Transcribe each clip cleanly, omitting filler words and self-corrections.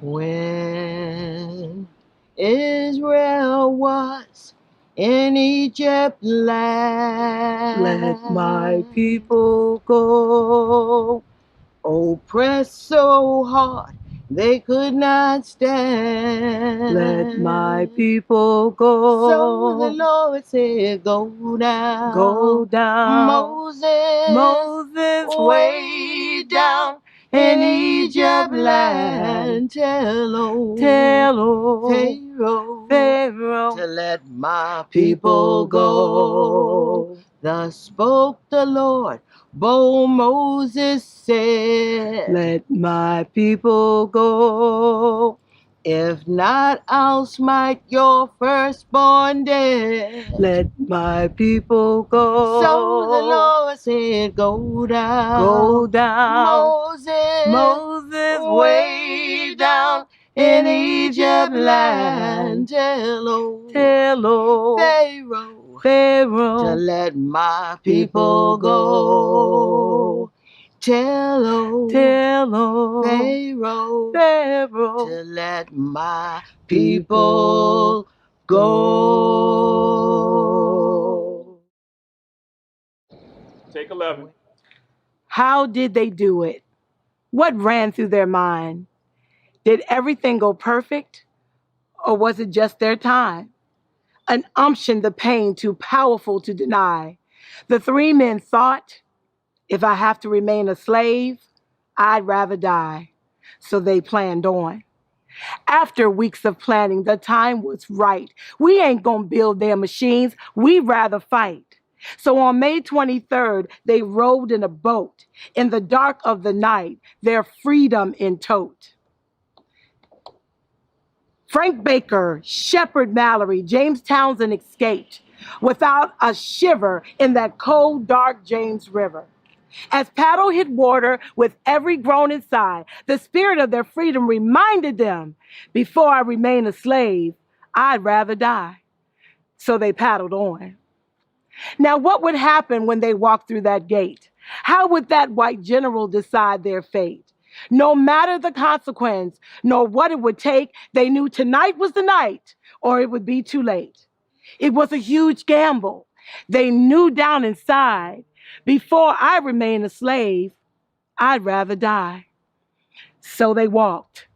When Israel was in Egypt land, Let my people go. oppressed so hard they could not stand. Let my people go. So the Lord said, go down. Go down. Moses way down in Egypt land. Tell Pharaoh to let my people go. Thus spoke the Lord. But Moses said, let my people go. If not, I'll smite your firstborn dead. Let my people go. So the Lord said, go down. Go down. Moses way down in Egypt land. Tell Pharaoh to let my people go. Tell Pharaoh to let my people go. Take 11. How did they do it? What ran through their mind? Did everything go perfect? Or was it just their time? An umption the pain too powerful to deny. The three men thought, if I have to remain a slave, I'd rather die. So they planned on. After weeks of planning, the time was right. We ain't gonna build their machines. We'd rather fight. So on May 23rd, they rowed in a boat. In the dark of the night, their freedom in tote. Frank Baker, Shepard Mallory, James Townsend escaped without a shiver in that cold, dark James River. As paddle hit water with every groan inside, the spirit of their freedom reminded them, before I remain a slave, I'd rather die. So they paddled on. Now, what would happen when they walked through that gate? How would that white general decide their fate? No matter the consequence, nor what it would take, they knew tonight was the night, or it would be too late. It was a huge gamble. They knew down inside, before I remain a slave, I'd rather die. So they walked.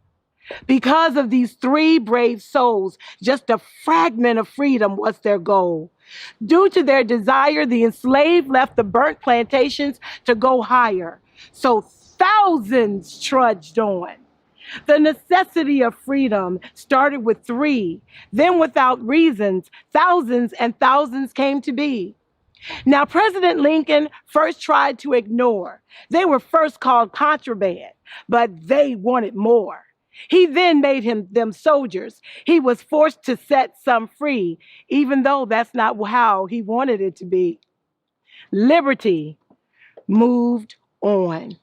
Because of these three brave souls, just a fragment of freedom was their goal. Due to their desire, the enslaved left the burnt plantations to go higher. So thousands trudged on. The necessity of freedom started with three. Then without reasons, thousands and thousands came to be. Now, President Lincoln first tried to ignore. They were first called contraband, but they wanted more. He then made them soldiers. He was forced to set some free, even though that's not how he wanted it to be. Liberty moved on.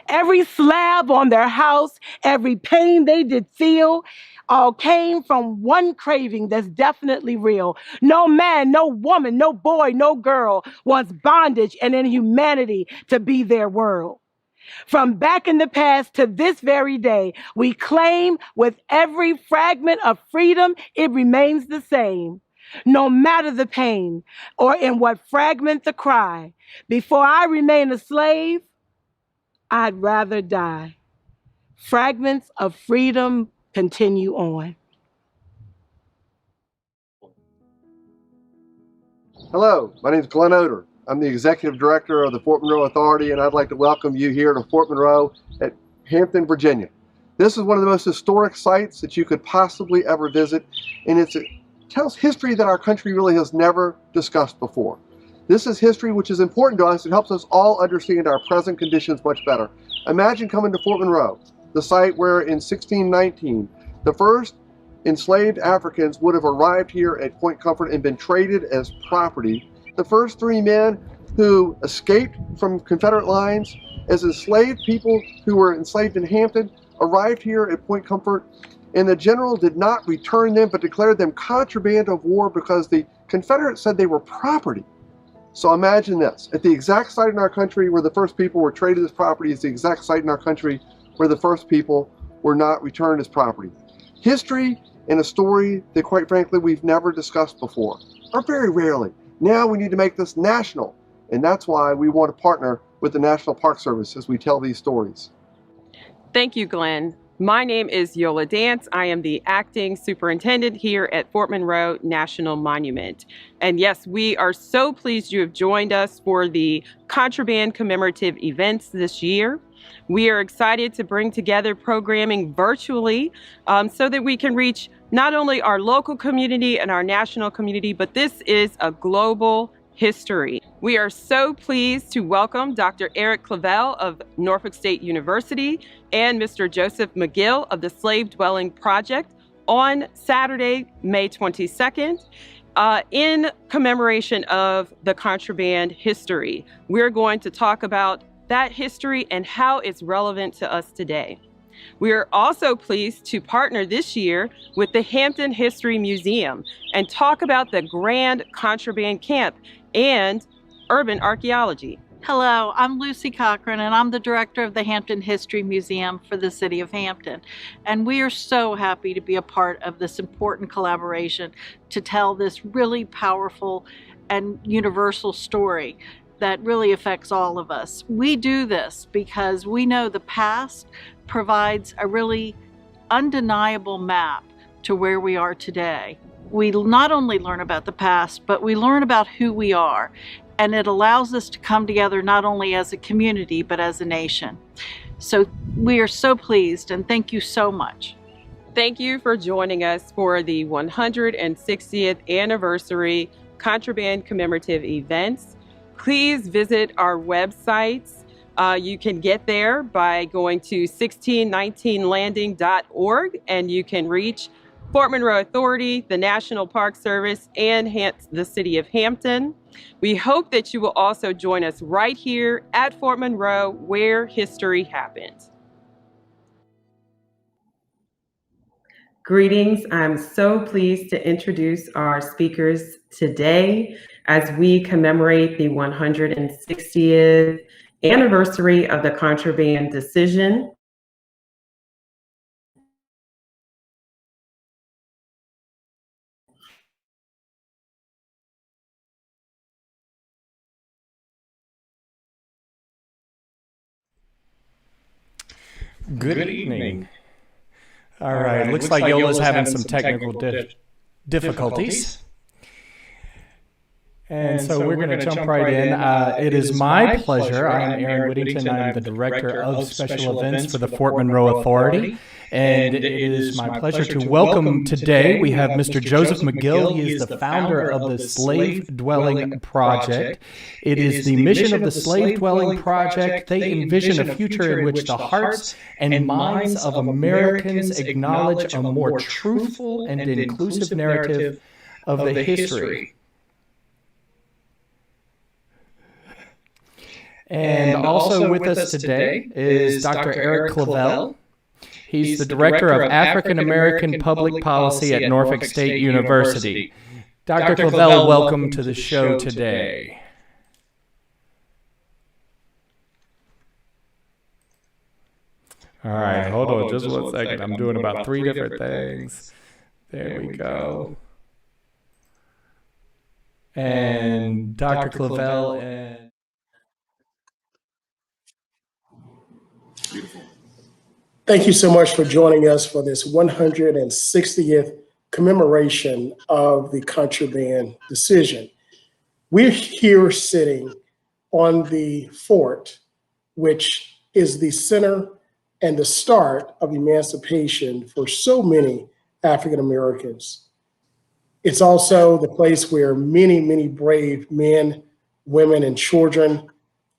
Every slab on their house, every pain they did feel, all came from one craving that's definitely real. No man, no woman, no boy, no girl wants bondage and inhumanity to be their world. From back in the past to this very day, we claim with every fragment of freedom, it remains the same. No matter the pain or in what fragment the cry, before I remain a slave, I'd rather die. Fragments of freedom continue on. Hello, my name is Glenn Oder. I'm the Executive Director of the Fort Monroe Authority, and I'd like to welcome you here to Fort Monroe at Hampton, Virginia. This is one of the most historic sites that you could possibly ever visit, and it tells history that our country really has never discussed before. This is history which is important to us. It helps us all understand our present conditions much better. Imagine coming to Fort Monroe, the site where in 1619, the first enslaved Africans would have arrived here at Point Comfort and been traded as property. The first three men who escaped from Confederate lines as enslaved people who were enslaved in Hampton arrived here at Point Comfort, and the general did not return them but declared them contraband of war because the Confederates said they were property. So imagine this, at the exact site in our country where the first people were traded as property is the exact site in our country where the first people were not returned as property. History and a story that, quite frankly, we've never discussed before, or very rarely. Now we need to make this national, and that's why we want to partner with the National Park Service as we tell these stories. Thank you, Glenn. My name is Yola Dance. I am the acting superintendent here at Fort Monroe National Monument. And yes, we are so pleased you have joined us for the Contraband commemorative events this year. We are excited to bring together programming virtually so that we can reach not only our local community and our national community, but this is a global history. We are so pleased to welcome Dr. Eric Clavell of Norfolk State University and Mr. Joseph McGill of the Slave Dwelling Project on Saturday, May 22nd, in commemoration of the contraband history. We're going to talk about that history and how it's relevant to us today. We are also pleased to partner this year with the Hampton History Museum and talk about the Grand Contraband Camp and urban archaeology. Hello, I'm Lucy Cochran, and I'm the director of the Hampton History Museum for the City of Hampton. And we are so happy to be a part of this important collaboration to tell this really powerful and universal story that really affects all of us. We do this because we know the past provides a really undeniable map to where we are today. We not only learn about the past, but we learn about who we are. And it allows us to come together not only as a community, but as a nation. So we are so pleased, and thank you so much. Thank you for joining us for the 160th anniversary Contraband commemorative events. Please visit our websites. You can get there by going to 1619landing.org, and you can reach Fort Monroe Authority, the National Park Service, and the City of Hampton. We hope that you will also join us right here at Fort Monroe, where history happens. Greetings. I'm so pleased to introduce our speakers today as we commemorate the 160th anniversary of the Contraband Decision. Good evening. All right, looks like Yola's having some technical difficulties. And so we're going to jump right in. It is my pleasure. I'm Aaron Whittington. I'm the Director of Special Events for the Fort Monroe Authority. And it is my pleasure to welcome today, we have Mr. Joseph McGill. He is the founder of the Slave Dwelling Project. It is the mission of the Slave Dwelling Project. They envision a future in which the hearts and minds of Americans acknowledge a more truthful and inclusive narrative of the history. And also with us today is Dr. Eric Clavell. He's the Director of African American Public Policy at Norfolk State University. Dr. Clavell, welcome to the show today. All right, hold on just one second. I'm doing about 3 different things. There we go. And Dr. Clavell and... Beautiful. Thank you so much for joining us for this 160th commemoration of the Contraband Decision. We're here sitting on the fort, which is the center and the start of emancipation for so many African Americans. It's also the place where many, many brave men, women, and children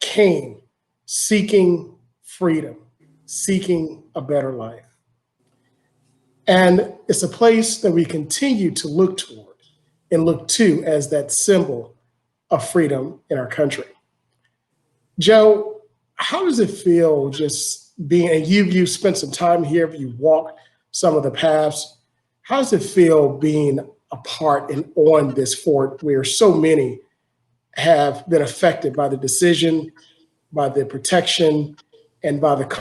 came seeking freedom, seeking a better life. And it's a place that we continue to look toward and look to as that symbol of freedom in our country. Joe, how does it feel just being, and you've spent some time here, you walked some of the paths. How does it feel being a part and on this fort where so many have been affected by the decision, by the protection, and by the...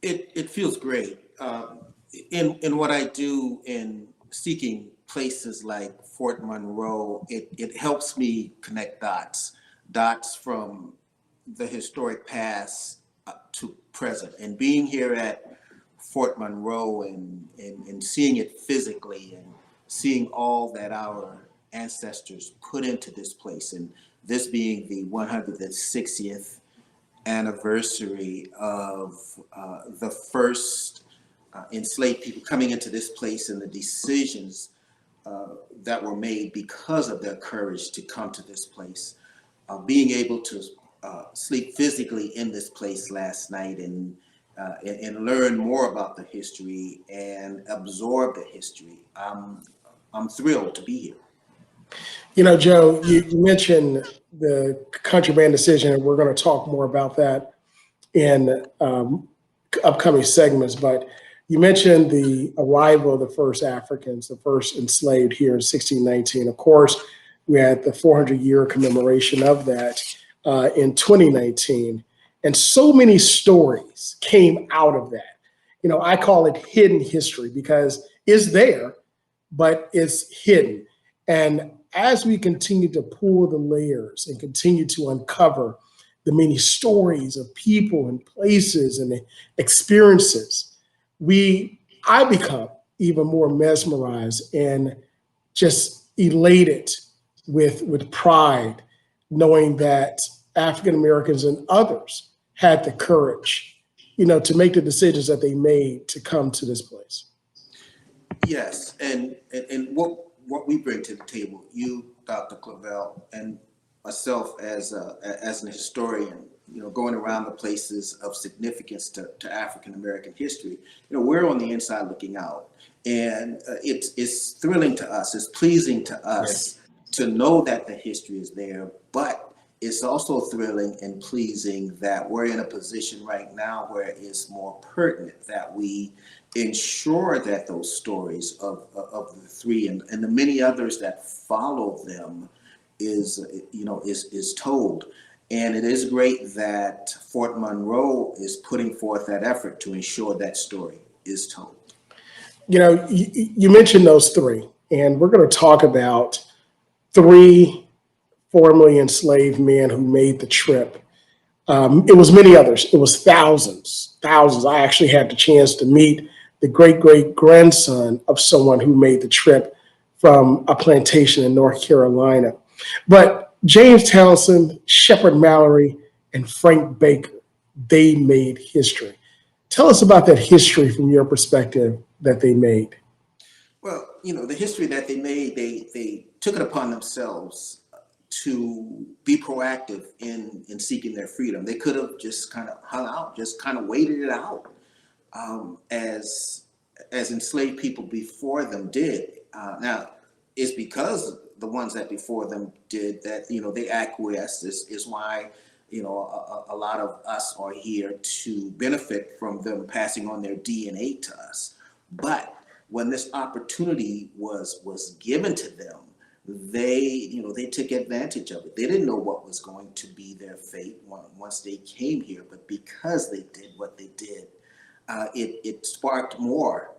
It feels great. In what I do in seeking places like Fort Monroe, it helps me connect dots from the historic past to present. And being here at Fort Monroe and seeing it physically and seeing all that our ancestors put into this place, and this being the 160th anniversary of the first enslaved people coming into this place and the decisions that were made because of their courage to come to this place. Being able to sleep physically in this place last night and learn more about the history and absorb the history. I'm thrilled to be here. You know, Joe, you mentioned the Contraband Decision, and we're going to talk more about that in upcoming segments. But you mentioned the arrival of the first Africans, the first enslaved here in 1619. Of course, we had the 400-year commemoration of that in 2019. And so many stories came out of that. You know, I call it hidden history because it's there, but it's hidden. And as we continue to pull the layers and continue to uncover the many stories of people and places and experiences, I become even more mesmerized and just elated with pride, knowing that African Americans and others had the courage, you know, to make the decisions that they made to come to this place. Yes, and what we bring to the table, you, Dr. Clavell, and myself as an historian, you know, going around the places of significance to African American history, you know, we're on the inside looking out, and it's thrilling to us, it's pleasing to us to know that the history is there, but it's also thrilling and pleasing that we're in a position right now where it's more pertinent that we ensure that those stories of the three and the many others that follow them is told. And it is great that Fort Monroe is putting forth that effort to ensure that story is told. You know, you mentioned those three, and we're going to talk about three formerly enslaved men who made the trip. It was many others. It was thousands. I actually had the chance to meet the great-great-grandson of someone who made the trip from a plantation in North Carolina. But James Townsend, Shepard Mallory, and Frank Baker, they made history. Tell us about that history from your perspective that they made. Well, you know, the history that they made, they took it upon themselves to be proactive in seeking their freedom. They could have just kind of hung out, just kind of waited it out, as enslaved people before them did. Now, it's because the ones that before them did that, you know, they acquiesced. This is why, you know, a lot of us are here to benefit from them passing on their DNA to us. But when this opportunity was given to them, they took advantage of it. They didn't know what was going to be their fate once they came here, but because they did what they did, it sparked more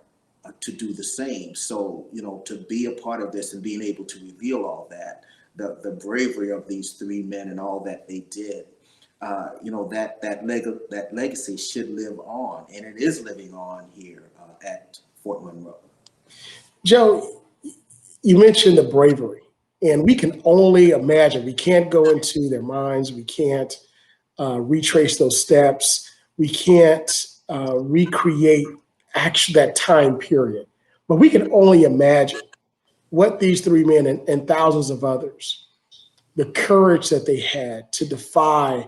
to do the same. So, you know, to be a part of this and being able to reveal all that, the bravery of these three men and all that they did, you know, that legacy should live on, and it is living on here at Fort Monroe. Joe, you mentioned the bravery, and we can only imagine. We can't go into their minds. We can't retrace those steps. We can't recreate that time period. But we can only imagine what these three men and thousands of others, the courage that they had to defy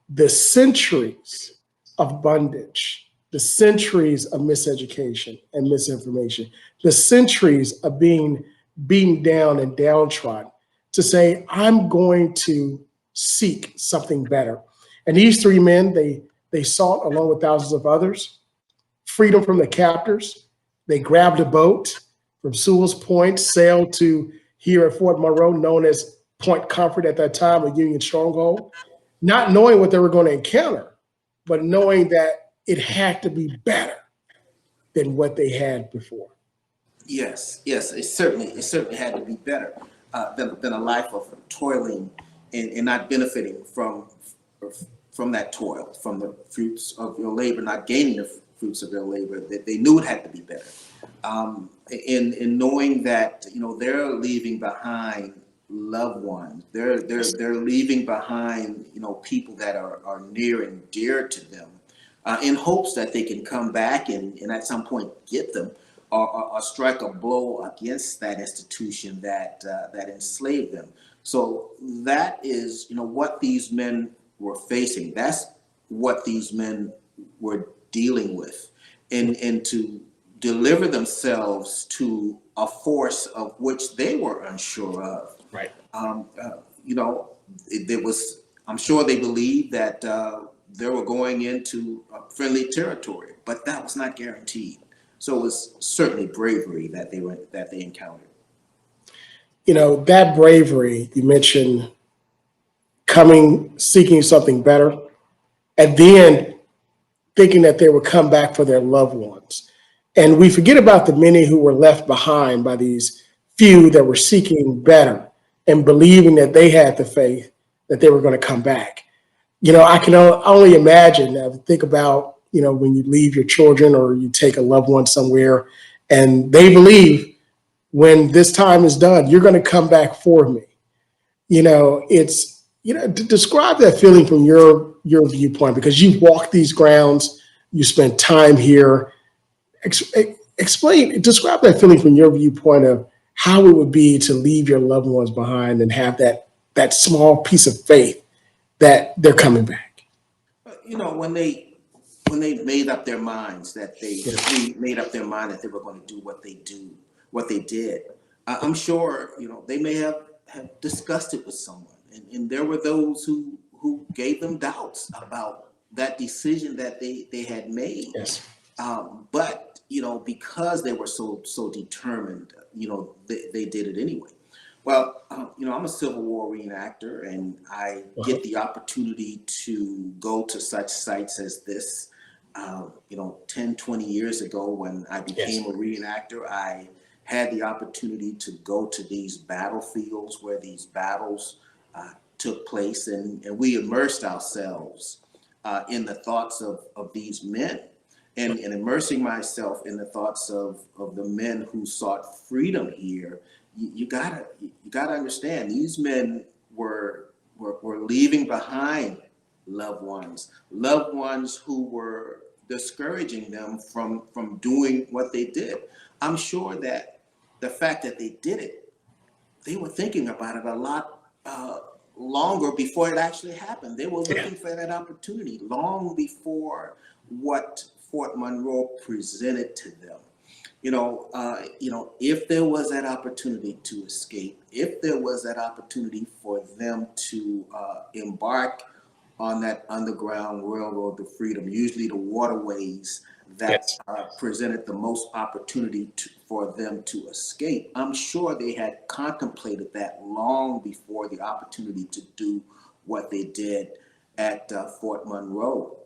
the centuries of bondage, the centuries of miseducation and misinformation, the centuries of being beaten down and downtrodden, to say, I'm going to seek something better. And these three men, they sought, along with thousands of others, freedom from the captors. They grabbed a boat from Sewell's Point, sailed to here at Fort Monroe, known as Point Comfort at that time, a Union stronghold, not knowing what they were going to encounter, but knowing that it had to be better than what they had before. Yes, it certainly had to be better than a life of toiling and not benefiting from that toil, from the fruits of your labor, not gaining the fruits of their labor. That they knew it had to be better. In knowing that they're leaving behind loved ones, they're leaving behind people that are near and dear to them, in hopes that they can come back and at some point get them, or strike a blow against that institution that enslaved them. So that is what these men were facing. That's what these men were dealing with, and to deliver themselves to a force of which they were unsure of. Right. There was, I'm sure they believed that they were going into friendly territory, but that was not guaranteed. So it was certainly bravery that they encountered. That bravery you mentioned, seeking something better, and then thinking that they would come back for their loved ones. And we forget about the many who were left behind by these few that were seeking better and believing that they had the faith that they were going to come back. I can only imagine, think about, when you leave your children or you take a loved one somewhere and they believe when this time is done, you're going to come back for me. To describe that feeling from your viewpoint, because you've walked these grounds, you spent time here. Describe that feeling from your viewpoint of how it would be to leave your loved ones behind and have that small piece of faith that they're coming back. When they made up their minds that they made up their mind that they were going to do what they did. I'm sure they may have discussed it with someone, and there were those who gave them doubts about that decision that they had made. Yes. But because they were so determined, they did it anyway. Well, I'm a Civil War reenactor, and I get the opportunity to go to such sites as this. 10, 20 years ago, when I became a reenactor, I had the opportunity to go to these battlefields where these battles took place, and we immersed ourselves in the thoughts of these men, and immersing myself in the thoughts of the men who sought freedom here. You gotta understand, these men were leaving behind loved ones who were discouraging them from doing what they did. I'm sure that the fact that they did it, they were thinking about it a lot longer before it actually happened. They were looking for that opportunity long before what Fort Monroe presented to them. If there was that opportunity to escape, if there was that opportunity for them to embark on that Underground Railroad to freedom, usually the waterways that presented the most opportunity for them to escape, I'm sure they had contemplated that long before the opportunity to do what they did at Fort Monroe.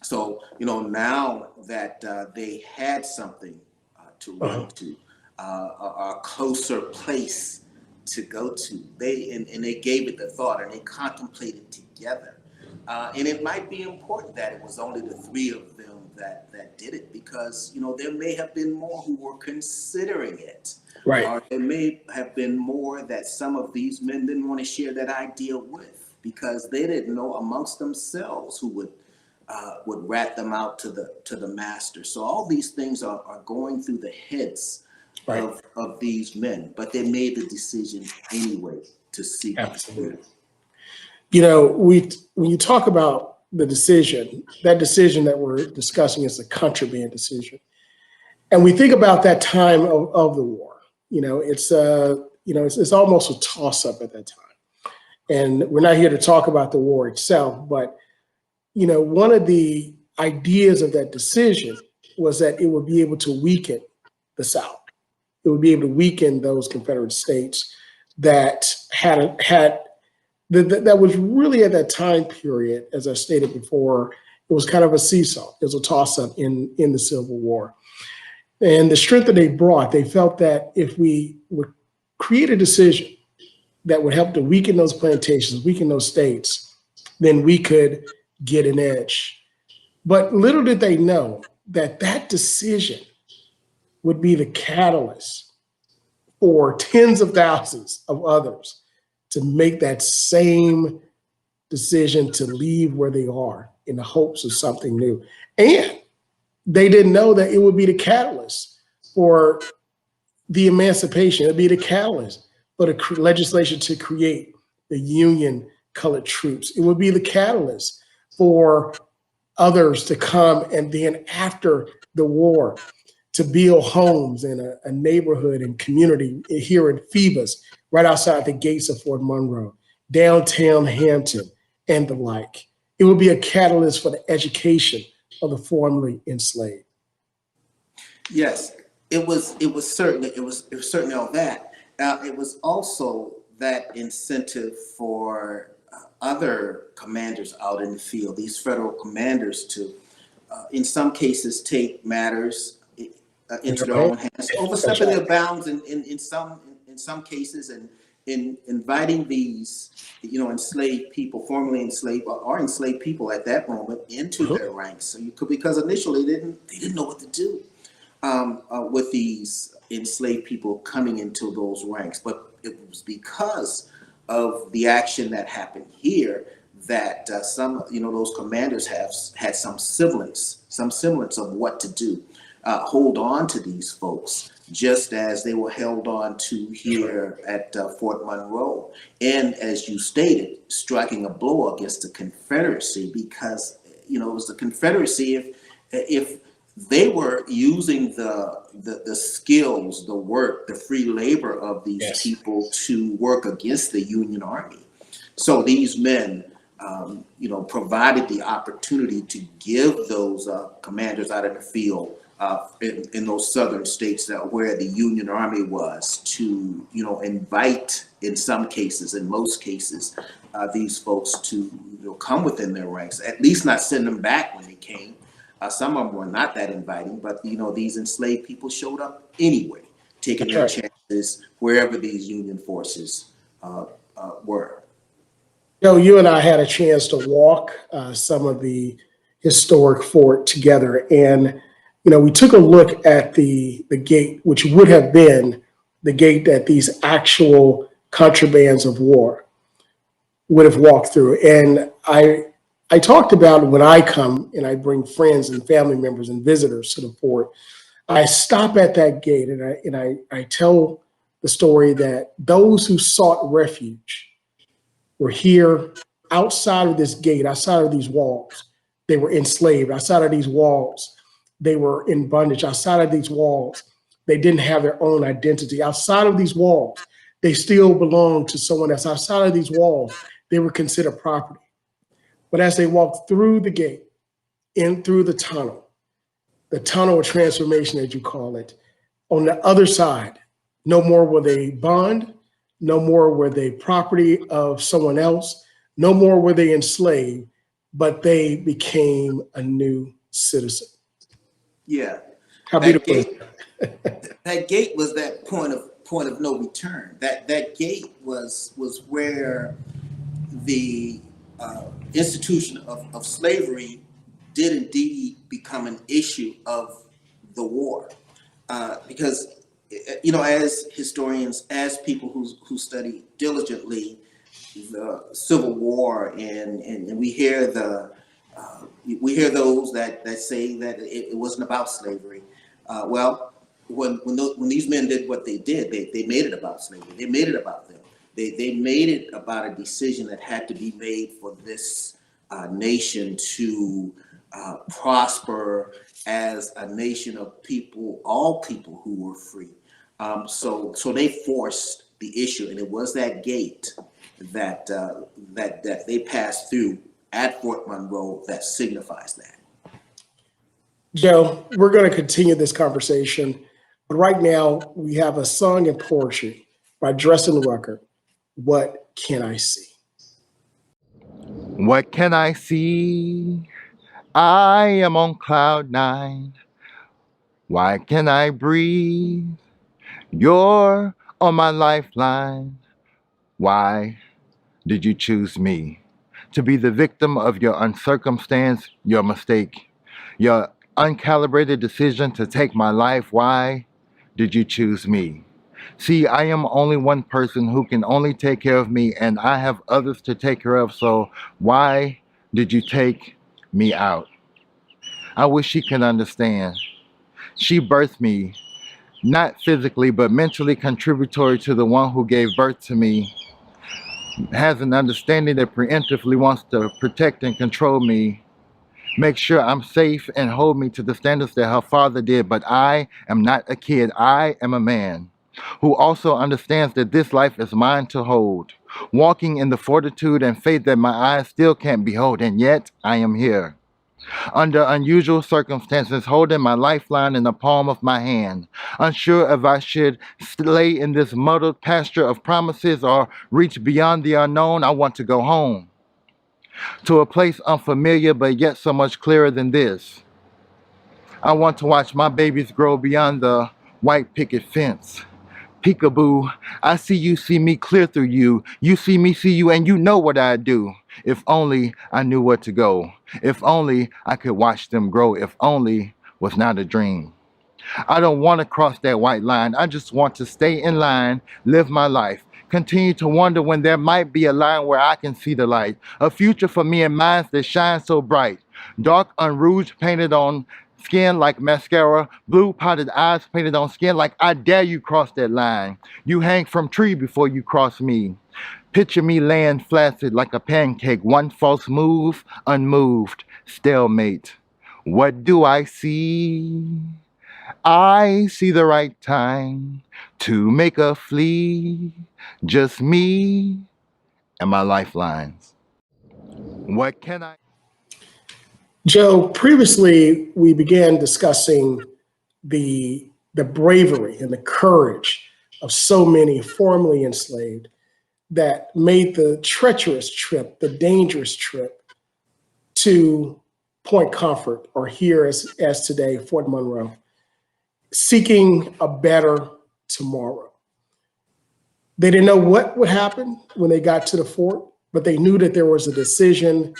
So, now that they had something to run to, a closer place to go to, they gave it the thought, and they contemplated together. And it might be important that it was only the three of them that did it, because there may have been more who were considering it. Right. Or there may have been more that some of these men didn't want to share that idea with, because they didn't know amongst themselves who would rat them out to the master. So all these things are going through the heads of these men, but they made the decision anyway to seek. Absolutely. When you talk about the decision, that decision that we're discussing is the Contraband Decision, and we think about that time of the war. It's almost a toss-up at that time, and we're not here to talk about the war itself, but one of the ideas of that decision was that it would be able to weaken the South. It would be able to weaken those Confederate states that that was really at that time period, as I stated before, It was kind of a seesaw. It was a toss-up in the Civil War. And the strength that they brought, they felt that if we would create a decision that would help to weaken those plantations, weaken those states, then we could get an edge. But little did they know that that decision would be the catalyst for tens of thousands of others to make that same decision to leave where they are in the hopes of something new. And they didn't know that it would be the catalyst for the emancipation. It'd be the catalyst for the legislation to create the Union colored troops. It would be the catalyst for others to come and then after the war to build homes in a neighborhood and community here in Phoebus, right outside the gates of Fort Monroe, downtown Hampton, and the like. It would be a catalyst for the education of the formerly enslaved. Yes, it was certainly all that. It was also that incentive for other commanders out in the field, these federal commanders, to, in some cases, take matters into their own hands, overstepping their bounds in some cases, and in inviting these, enslaved people, formerly enslaved or enslaved people at that moment, into their ranks. So because initially they didn't know what to do with these enslaved people coming into those ranks, but it was because of the action that happened here that some, those commanders had some semblance of what to do. Hold on to these folks, just as they were held on to here at Fort Monroe. And as you stated, striking a blow against the Confederacy, because, it was the Confederacy, if they were using the skills, the work, the free labor of these people to work against the Union Army. So these men, provided the opportunity to give those commanders out in the field in those southern states where the Union Army was, to invite, in some cases, in most cases, these folks to come within their ranks, at least not send them back when they came. Some of them were not that inviting, but these enslaved people showed up anyway, taking their chances wherever these Union forces were. You and I had a chance to walk some of the historic fort together, and we took a look at the gate, which would have been the gate that these actual contrabands of war would have walked through. And I talked about when I come and I bring friends and family members and visitors to the fort, I stop at that gate and I tell the story that those who sought refuge were here outside of this gate, outside of these walls. They were enslaved. Outside of these walls, they were in bondage. Outside of these walls, they didn't have their own identity. Outside of these walls, they still belonged to someone else. Outside of these walls, they were considered property. But as they walked through the gate, in through the tunnel of transformation, as you call it, on the other side, no more were they bond, no more were they property of someone else, no more were they enslaved, but they became a new citizen. Yeah. How beautiful is that? That gate was that point of no return. That gate was where the institution of slavery did indeed become an issue of the war, because as historians, as people who study diligently the Civil War, and we hear those that say that it wasn't about slavery. Well, when these men did what they did, they made it about slavery. They made it about them. They made it about a decision that had to be made for this nation to prosper as a nation of people, all people who were free. So they forced the issue, and it was that gate that they passed through at Fort Monroe that signifies that. Joe, we're going to continue this conversation, but right now we have a song and poetry by Dresden Rucker. What can I see? What can I see? I am on cloud nine. Why can I breathe? You're on my lifeline. Why did you choose me to be the victim of your uncircumstance, your mistake, your uncalibrated decision to take my life? Why did you choose me? See, I am only one person who can only take care of me, and I have others to take care of, so why did you take me out? I wish she could understand. She birthed me, not physically, but mentally contributory to the one who gave birth to me, has an understanding that preemptively wants to protect and control me, make sure I'm safe and hold me to the standards that her father did. But I am not a kid. I am a man who also understands that this life is mine to hold, walking in the fortitude and faith that my eyes still can't behold, and yet I am here. Under unusual circumstances, holding my lifeline in the palm of my hand, unsure if I should stay in this muddled pasture of promises or reach beyond the unknown. I want to go home, to a place unfamiliar but yet so much clearer than this. I want to watch my babies grow beyond the white picket fence. Peekaboo, I see me clear through you. You see you, and you know what I do. If only I knew where to go. If only I could watch them grow. If only was not a dream. I don't want to cross that white line. I just want to stay in line, live my life. Continue to wonder when there might be a line where I can see the light. A future for me and mine that shines so bright. Dark unrouged, painted on skin like mascara, blue potted eyes painted on skin like I dare you cross that line. You hang from tree before you cross me. Picture me laying flaccid like a pancake, one false move, unmoved, stalemate. What do I see? I see the right time to make a flea, just me and my lifelines. What can I? Joe, previously we began discussing the bravery and the courage of so many formerly enslaved that made the treacherous trip, the dangerous trip to Point Comfort, or here as today, Fort Monroe, seeking a better tomorrow. They didn't know what would happen when they got to the fort, but they knew that there was a decision,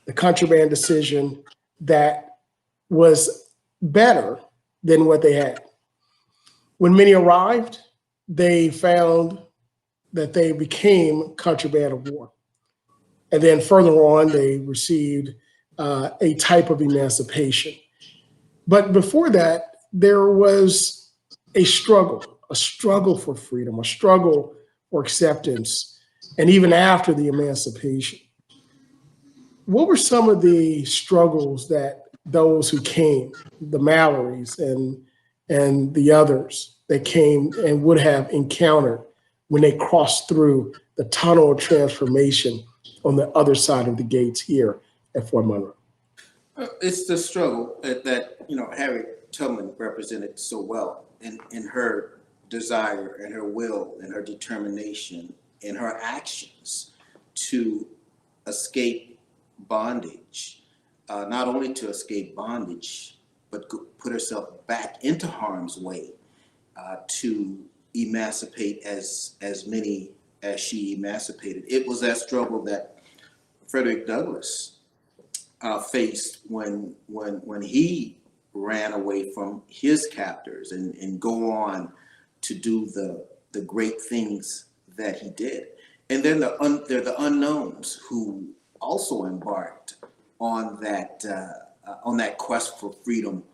the Contraband Decision, that was better than what they had. When many arrived, they found that they became contraband of war. And then further on, they received a type of emancipation. But before that, there was a struggle for freedom, a struggle for acceptance, and even after the emancipation. What were some of the struggles that those who came, the Mallorys and the others that came and would have encountered when they crossed through the tunnel of transformation on the other side of the gates here at Fort Monroe? It's the struggle that Harriet Tubman represented so well in her desire and her will and her determination and her actions to escape bondage, not only to escape bondage, but put herself back into harm's way to emancipate as many as she emancipated. It was that struggle that Frederick Douglass faced when he ran away from his captors and go on to do the great things that he did. And then there are the unknowns who also embarked on that quest for freedom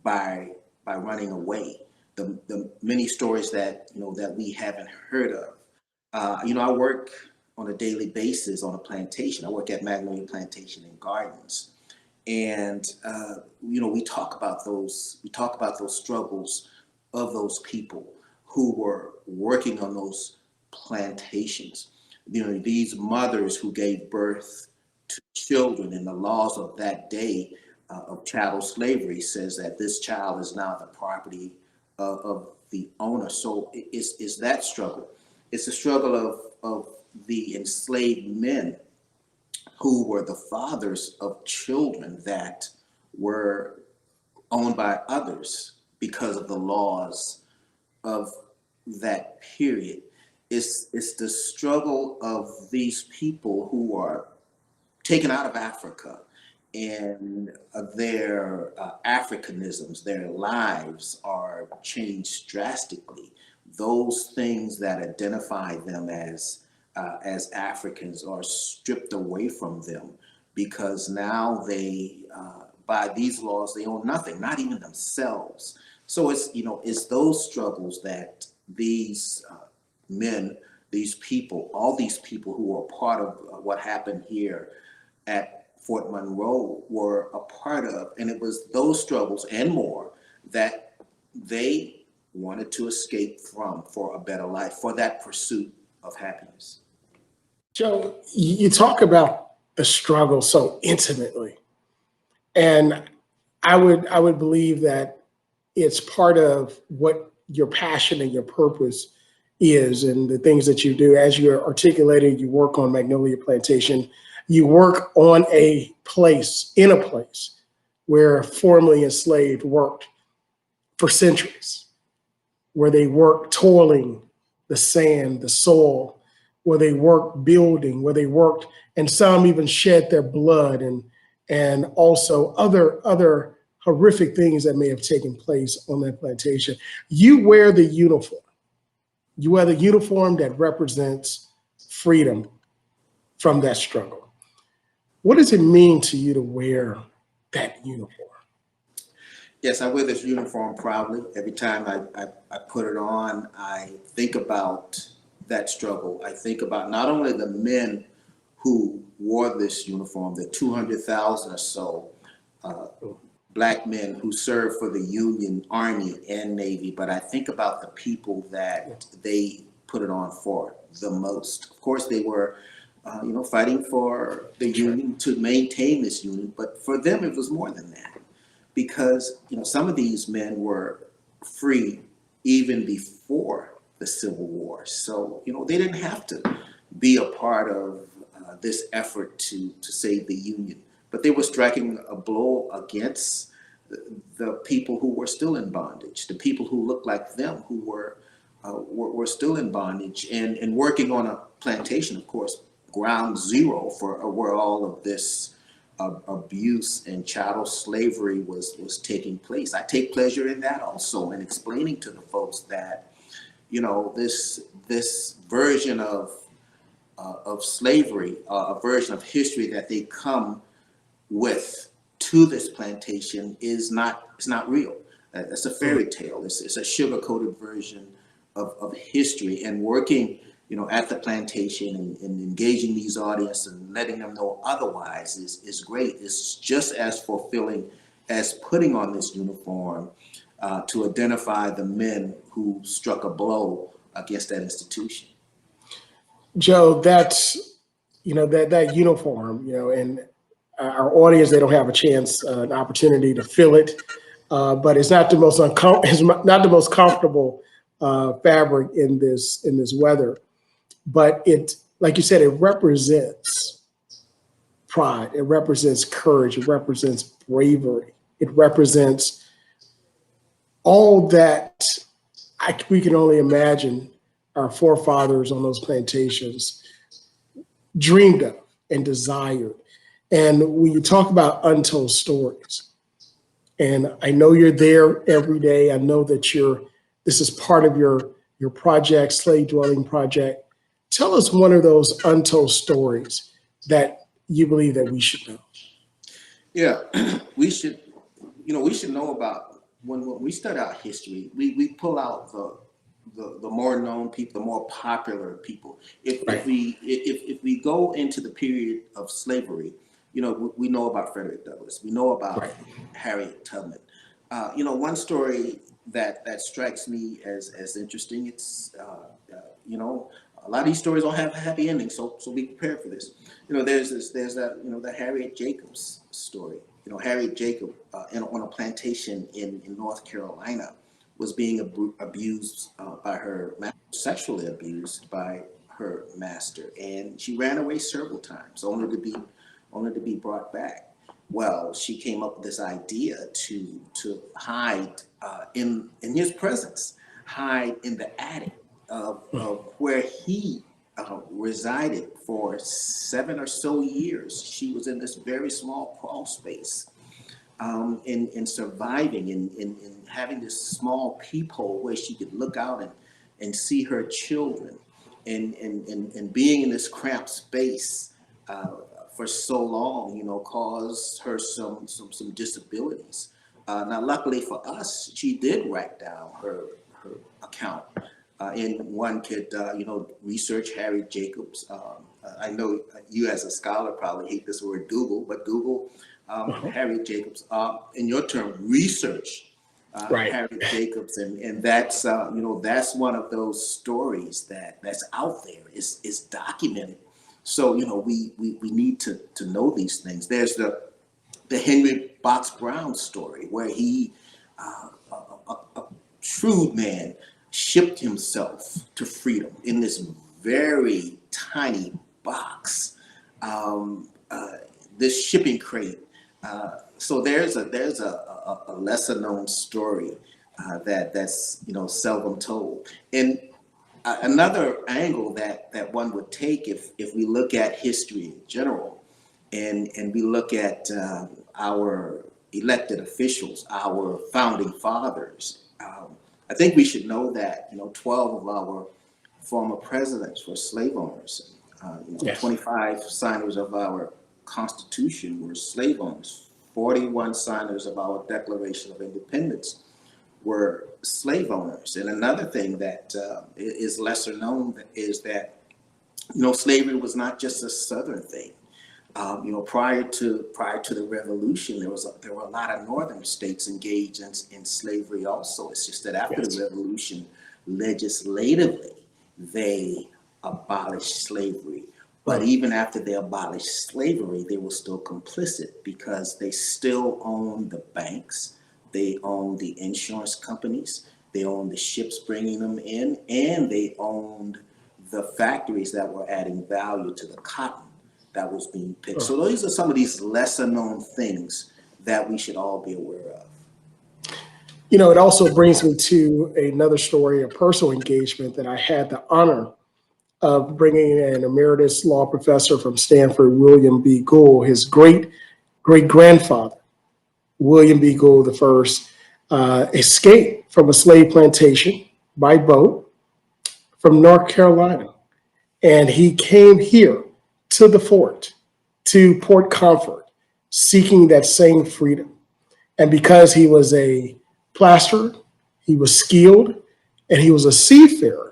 by running away. The many stories that that we haven't heard of. I work on a daily basis on a plantation. I work at Magnolia Plantation and Gardens, and we talk about those struggles of those people who were working on those plantations. These mothers who gave birth to children, and the laws of that day of chattel slavery says that this child is now the property of the owner. So it's that struggle. It's a struggle of the enslaved men who were the fathers of children that were owned by others because of the laws of that period. It's the struggle of these people who are taken out of Africa, and their Africanisms, their lives are changed drastically. Those things that identify them as Africans are stripped away from them, because now they, by these laws, they own nothing, not even themselves. So it's, it's those struggles that these men, these people, all these people who are part of what happened here at Fort Monroe were a part of. And it was those struggles and more that they wanted to escape from for a better life, for that pursuit of happiness. Joe, you talk about the struggle so intimately, and I would believe that it's part of what your passion and your purpose is, and the things that you do. As you're articulating, you work on Magnolia Plantation, you work on a place where formerly enslaved worked for centuries, where they worked toiling the sand, the soil, where they worked building, where they worked, and some even shed their blood, and also other horrific things that may have taken place on that plantation. You wear the uniform. You wear the uniform that represents freedom from that struggle. What does it mean to you to wear that uniform? Yes, I wear this uniform proudly. Every time I put it on, I think about that struggle. I think about not only the men who wore this uniform, the 200,000 or so Black men who served for the Union Army and Navy, but I think about the people that they put it on for the most. Of course, they were fighting for the Union, to maintain this Union, but for them it was more than that, because some of these men were free even before the Civil War. So they didn't have to be a part of this effort to save the Union, but they were striking a blow against the people who were still in bondage, the people who looked like them, who were still in bondage, and working on a plantation, of course, ground zero for where all of this abuse and chattel slavery was taking place. I take pleasure in that also, in explaining to the folks that this version of slavery, a version of history that they come with to this plantation is not real. It's a fairy tale. It's a sugar-coated version of history. And working at the plantation and engaging these audiences and letting them know otherwise is great. It's just as fulfilling as putting on this uniform to identify the men who struck a blow against that institution. Joe, that's that uniform, and our audience, they don't have a chance, an opportunity to feel it, but it's not the most it's not the most comfortable fabric in this weather. But it, like you said, it represents pride. It represents courage. It represents bravery. It represents all that we can only imagine our forefathers on those plantations dreamed of and desired. And when you talk about untold stories, and I know you're there every day, I know that this is part of your project, Slave Dwelling Project. Tell us one of those untold stories that you believe that we should know. Yeah, we should know about, when we start out history, we pull out the more known people, the more popular people. If we go into the period of slavery, we know about Frederick Douglass, we know about Harriet Tubman. One story that strikes me as interesting, it's a lot of these stories don't have a happy ending, so be prepared for this. There's that the Harriet Jacobs story. Harriet Jacob on a plantation in North Carolina was being abused by her master, sexually abused by her master, and she ran away several times, only to be only to be brought back. Well, she came up with this idea to hide in his presence, hide in the attic of where he resided for 7 or so years. She was in this very small crawl space, in surviving, in having this small peephole where she could look out and see her children, and being in this cramped space for so long, caused her some disabilities. Now, luckily for us, she did write down her account. And one could, research Harry Jacobs. I know you as a scholar probably hate this word Google, but Google Harry Jacobs. In your term, research Right. Harry Jacobs, and that's that's one of those stories that's out there, is documented. So we need to know these things. There's the Henry Box Brown story, where he, a shrewd man, shipped himself to freedom in this very tiny box, this shipping crate. So there's a lesser known story that's seldom told. And another angle that one would take, if we look at history in general, and we look at our elected officials, our founding fathers, I think we should know that 12 of our former presidents were slave owners. Yes. 25 signers of our Constitution were slave owners. 41 signers of our Declaration of Independence were slave owners. And another thing that is lesser known is that slavery was not just a Southern thing. Prior to the Revolution, there were a lot of Northern states engaged in slavery also. It's just that after the Revolution, legislatively, they abolished slavery. But even after they abolished slavery, they were still complicit, because they still owned the banks, they owned the insurance companies, they owned the ships bringing them in, and they owned the factories that were adding value to the cotton that was being picked. So those are some of these lesser known things that we should all be aware of. It also brings me to another story, a personal engagement that I had the honor of bringing an emeritus law professor from Stanford, William B. Gould, his great-grandfather, William B. Gould I, escaped from a slave plantation by boat from North Carolina. And he came here to the fort, to Port Comfort, seeking that same freedom. And because he was a plasterer, he was skilled, and he was a seafarer,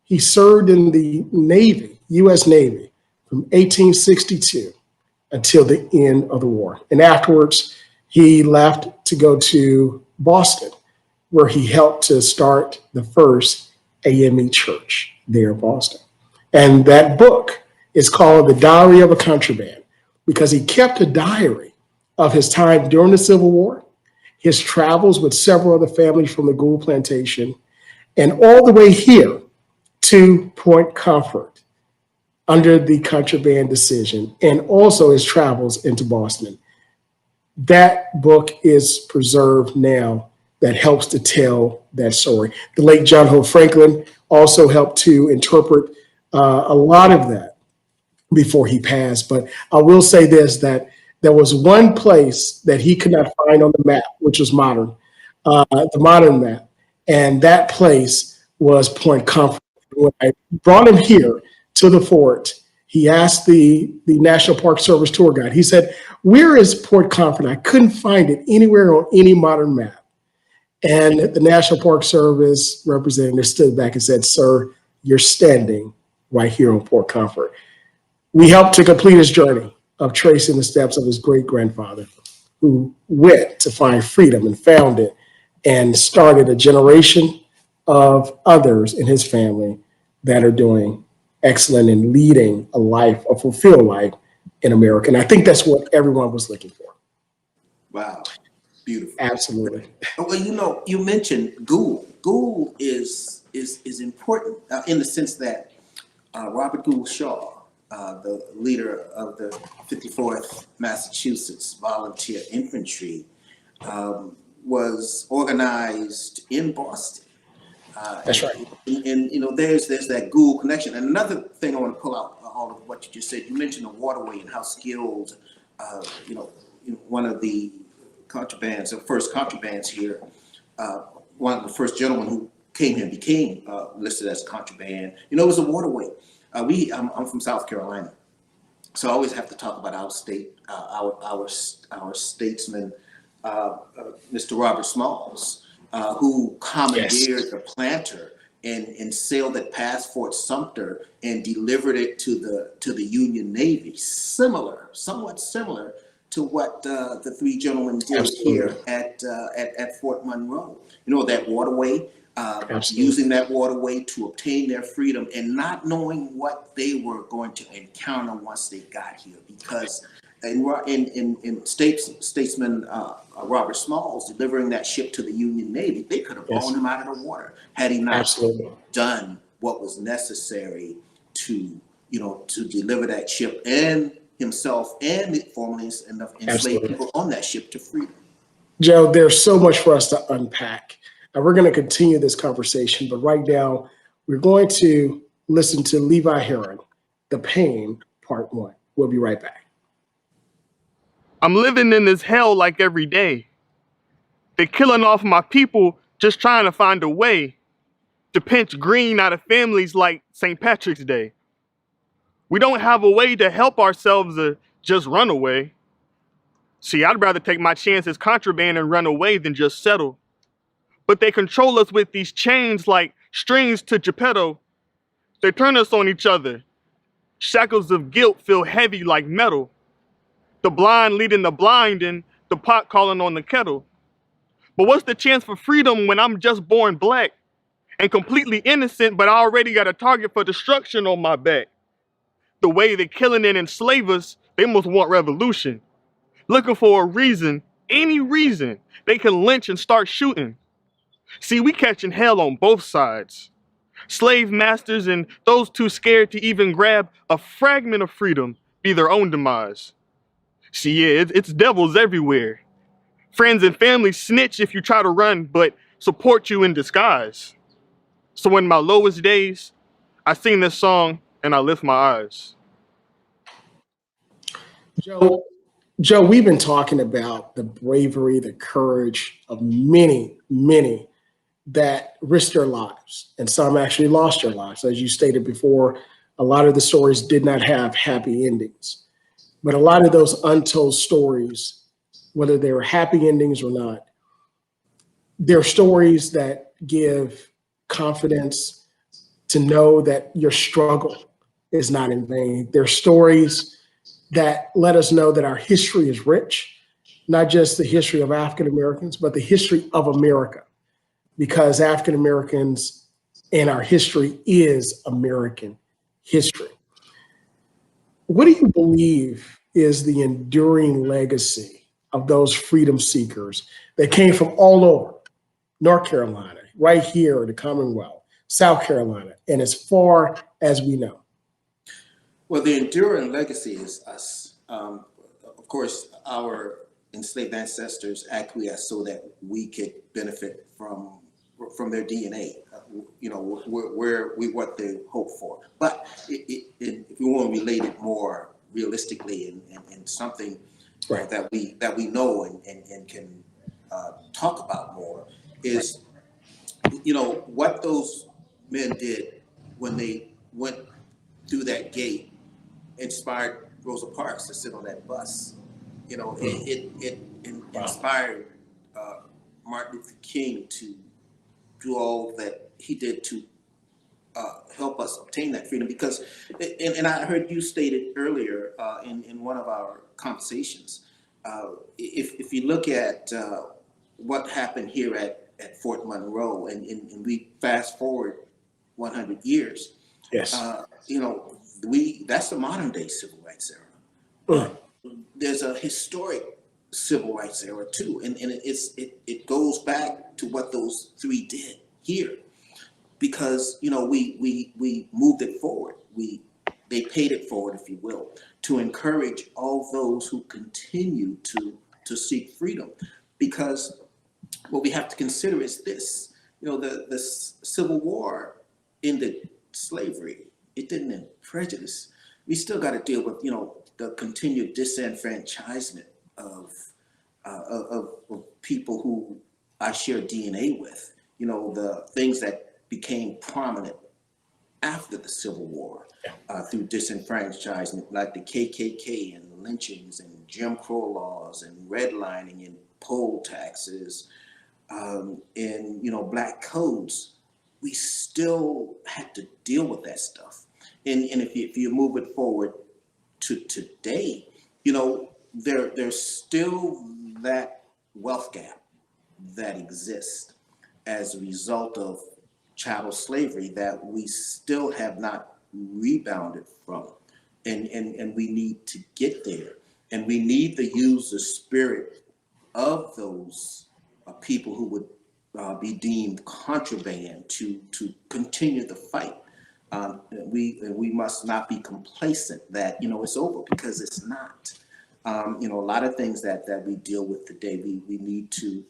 he served in the Navy, U.S. Navy, from 1862 until the end of the war. And afterwards, he left to go to Boston, where he helped to start the first AME church there in Boston. And that book is called The Diary of a Contraband, because he kept a diary of his time during the Civil War, his travels with several other families from the Gould plantation, and all the way here to Point Comfort under the Contraband Decision, and also his travels into Boston. That book is preserved now, that helps to tell that story. The late John Hope Franklin also helped to interpret a lot of that before he passed. But I will say this, that there was one place that he could not find on the map, which was the modern map. And that place was Point Comfort. When I brought him here to the fort, he asked the National Park Service tour guide, he said, "Where is Port Comfort?" I couldn't find it anywhere on any modern map. And the National Park Service representative stood back and said, "Sir, you're standing right here on Port Comfort." We helped to complete his journey of tracing the steps of his great-grandfather, who went to find freedom and found it, and started a generation of others in his family that are doing excellent and leading a fulfilled life in America. And I think that's what everyone was looking for. Wow, beautiful. Absolutely. Well, you mentioned Gould. Gould is important in the sense that Robert Gould Shaw the leader of the 54th Massachusetts Volunteer Infantry, was organized in Boston. That's right. And you know, there's that Gould connection. And another thing I want to pull out all of what you just said. You mentioned the waterway and how skilled, one of the contrabands, the first contrabands here, one of the first gentlemen who came here and became listed as contraband. You know, it was a waterway. I'm from South Carolina, so I always have to talk about our state, our statesman, Mr. Robert Smalls, who commandeered the planter and sailed it past Fort Sumter and delivered it to the Union Navy. Somewhat similar to what the three gentlemen did here at Fort Monroe. You know, that waterway, using that waterway to obtain their freedom and not knowing what they were going to encounter once they got here. Because in statesman Robert Smalls delivering that ship to the Union Navy, they could have blown him out of the water had he not done what was necessary to deliver that ship and himself and the formerly enslaved people on that ship to freedom. Joe, there's so much for us to unpack. And we're going to continue this conversation, but right now we're going to listen to Levi Heron, The Pain, Part 1. We'll be right back. I'm living in this hell like every day. They're killing off my people, just trying to find a way to pinch green out of families like St. Patrick's Day. We don't have a way to help ourselves or just run away. See, I'd rather take my chance as contraband and run away than just settle. But they control us with these chains like strings to Geppetto. They turn us on each other. Shackles of guilt feel heavy like metal. The blind leading the blind and the pot calling on the kettle. But what's the chance for freedom when I'm just born black and completely innocent, but I already got a target for destruction on my back? The way they're killing and enslave us, they must want revolution. Looking for a reason, any reason, they can lynch and start shooting. See, we catching hell on both sides. Slave masters and those too scared to even grab a fragment of freedom be their own demise. See, yeah, it's devils everywhere. Friends and family snitch if you try to run, but support you in disguise. So in my lowest days, I sing this song and I lift my eyes. Joe, we've been talking about the bravery, the courage of many, many that risked their lives, and some actually lost their lives. As you stated before, a lot of the stories did not have happy endings. But a lot of those untold stories, whether they were happy endings or not, they're stories that give confidence to know that your struggle is not in vain. They're stories that let us know that our history is rich, not just the history of African Americans, but the history of America, because African Americans and our history is American history. What do you believe is the enduring legacy of those freedom seekers that came from all over North Carolina, right here in the Commonwealth, South Carolina, and as far as we know? Well, the enduring legacy is us. Of course, our enslaved ancestors acquiesced so that we could benefit from their DNA. Where we what they hope for. But if we want to relate it more realistically and something that we know and can talk about more is, what those men did when they went through that gate inspired Rosa Parks to sit on that bus. It inspired Martin Luther King to do all that he did to help us obtain that freedom. Because, and I heard you stated earlier in one of our conversations, if you look at what happened here at Fort Monroe, and we fast forward 100 years, yes, that's the modern day civil rights era. There's a historic civil rights era too, and it goes back to what those three did here, because we moved it forward. We they paid it forward, if you will, to encourage all those who continue to seek freedom. Because what we have to consider is this, the Civil War ended slavery. It didn't end prejudice. We still got to deal with, the continued disenfranchisement of people who I share DNA with, the things that became prominent after the Civil War through disenfranchisement, like the KKK and lynchings and Jim Crow laws and redlining and poll taxes and, black codes. We still had to deal with that stuff. And if you move it forward to today, there's still that wealth gap that exists as a result of chattel slavery that we still have not rebounded from. And we need to get there. And we need to use the spirit of those people who would be deemed contraband to continue the fight. We must not be complacent that, it's over, because it's not. A lot of things that we deal with today, we need to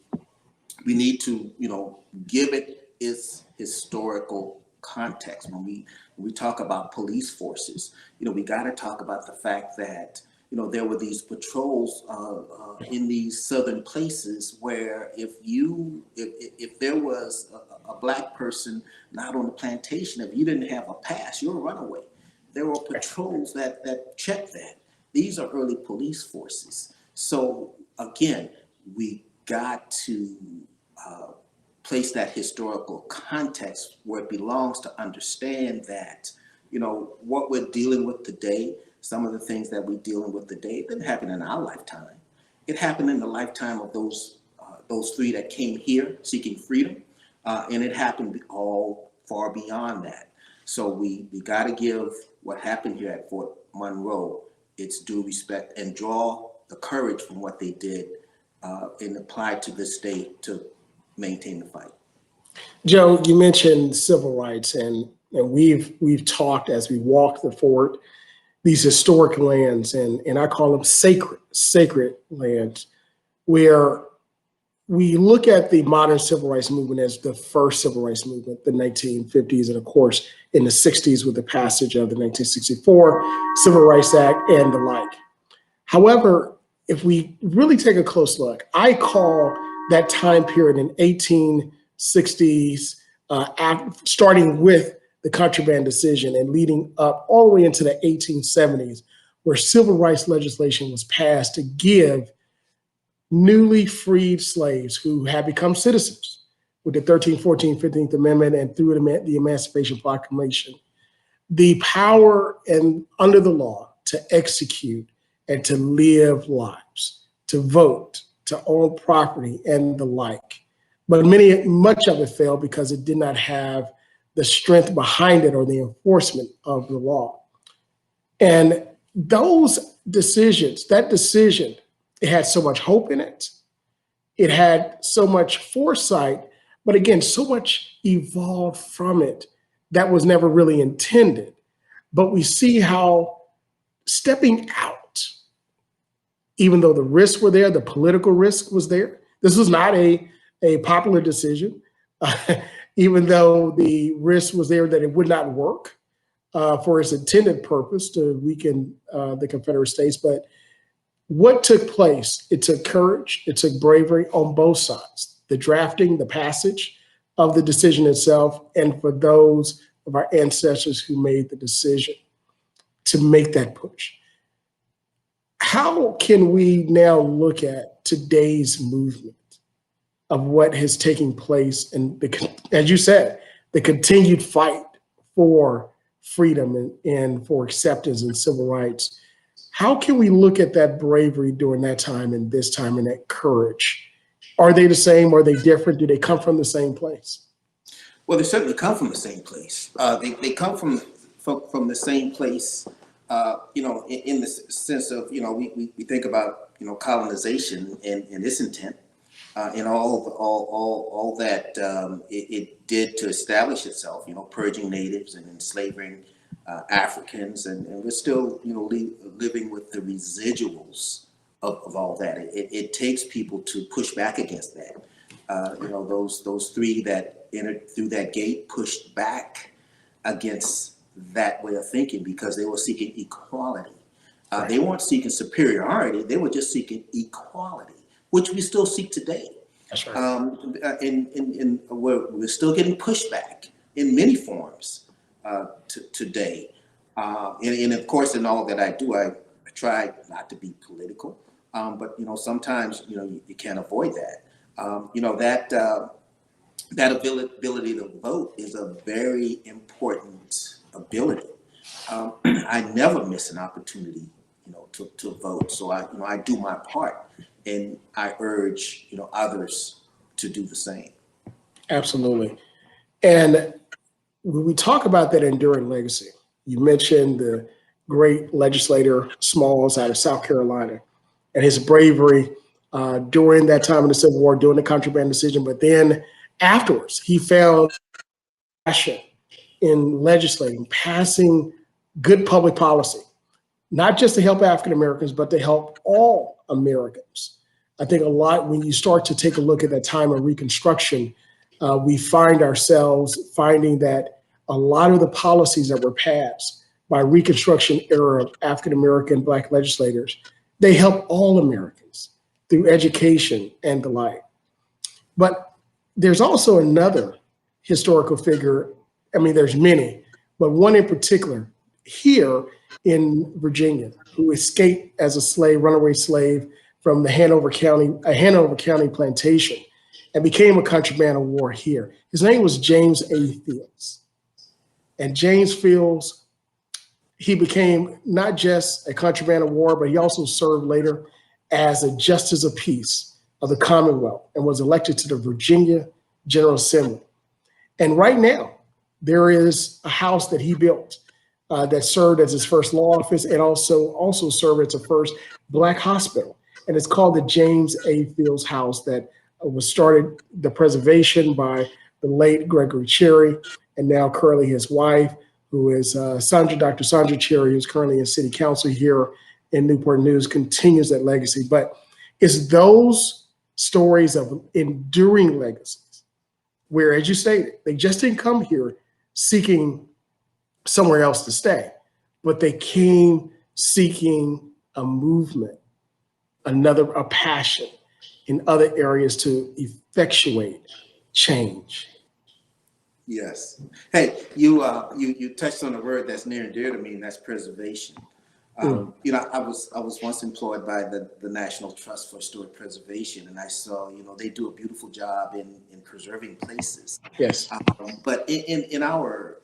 give it its historical context. When we talk about police forces, we got to talk about the fact that there were these patrols in these southern places where if there was a black person not on the plantation, if you didn't have a pass, you're a runaway. There were patrols that checked that. These are early police forces. So again, we got to place that historical context where it belongs, to understand that, what we're dealing with today, some of the things that we're dealing with today, it didn't happen in our lifetime. It happened in the lifetime of those three that came here seeking freedom, and it happened all far beyond that. So we got to give what happened here at Fort Monroe its due respect and draw the courage from what they did and apply to this day to maintain the fight. Joe, you mentioned civil rights, and we've talked as we walk the fort, these historic lands, and I call them sacred lands, where we look at the modern civil rights movement as the first civil rights movement, the 1950s, and of course in the 60s with the passage of the 1964 Civil Rights Act and the like. However, if we really take a close look, I call that time period in 1860s, starting with the Contraband Decision and leading up all the way into the 1870s, where civil rights legislation was passed to give newly freed slaves who had become citizens with the 13th, 14th, 15th Amendment and through the Emancipation Proclamation, the power and under the law to execute and to live lives, to vote, to own property and the like. But much of it failed because it did not have the strength behind it or the enforcement of the law. And those decisions, that decision, it had so much hope in it. It had so much foresight, but again, so much evolved from it that was never really intended. But we see how stepping out, even though the risks were there, the political risk was there. This was not a popular decision, even though the risk was there that it would not work for its intended purpose to weaken the Confederate States. But what took place? It took courage, it took bravery on both sides, the drafting, the passage of the decision itself, and for those of our ancestors who made the decision to make that push. How can we now look at today's movement of what has taken place and, as you said, the continued fight for freedom and for acceptance and civil rights? How can we look at that bravery during that time and this time and that courage? Are they the same? Are they different? Do they come from the same place? Well, they certainly come from the same place. They come from the same place, in the sense of, we think about, colonization and its intent and all that it did to establish itself, purging natives and enslaving Africans, and we're still, living with the residuals of all that. It takes people to push back against that. Those three that entered through that gate pushed back against that way of thinking because they were seeking equality. They weren't seeking superiority; they were just seeking equality, which we still seek today. That's right. We're still getting pushback in many forms today. And of course, in all that I do, I try not to be political, but sometimes you can't avoid that. That ability to vote is a very important ability. I never miss an opportunity, to vote. So I do my part, and I urge others to do the same. Absolutely. And when we talk about that enduring legacy, you mentioned the great legislator Smalls out of South Carolina and his bravery during that time of the Civil War, during the Contraband Decision. But then afterwards, he found passion in legislating, passing good public policy, not just to help African Americans, but to help all Americans. I think a lot, when you start to take a look at that time of Reconstruction, we find ourselves finding that a lot of the policies that were passed by Reconstruction era African American Black legislators, they help all Americans through education and the like. But there's also another historical figure. I mean, there's many, but one in particular here in Virginia who escaped as a slave, runaway slave from the Hanover County plantation and became a contraband of war here. His name was James A. Fields. And James Fields, he became not just a contraband of war, but he also served later as a justice of peace of the Commonwealth and was elected to the Virginia General Assembly. And right now, there is a house that he built that served as his first law office and also served as the first Black hospital. And it's called the James A. Fields House, that was started, the preservation by the late Gregory Cherry, and now currently his wife, who is Dr. Sandra Cherry, who's currently in city council here in Newport News, continues that legacy. But it's those stories of enduring legacies where, as you stated, they just didn't come here seeking somewhere else to stay, but they came seeking a movement, a passion in other areas to effectuate change. Yes. Hey, you touched on a word that's near and dear to me, and that's preservation. I was once employed by the National Trust for Historic Preservation, and I saw, they do a beautiful job in preserving places. Yes. But in our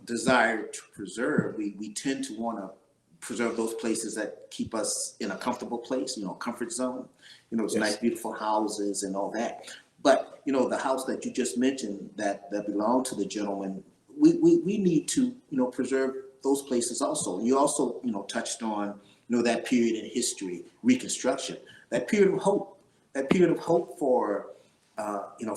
desire to preserve, we tend to want to preserve those places that keep us in a comfortable place, comfort zone. It's nice, beautiful houses and all that. But the house that you just mentioned that belonged to the gentleman, we need to preserve those places also. And you also touched on that period in history, Reconstruction, that period of hope for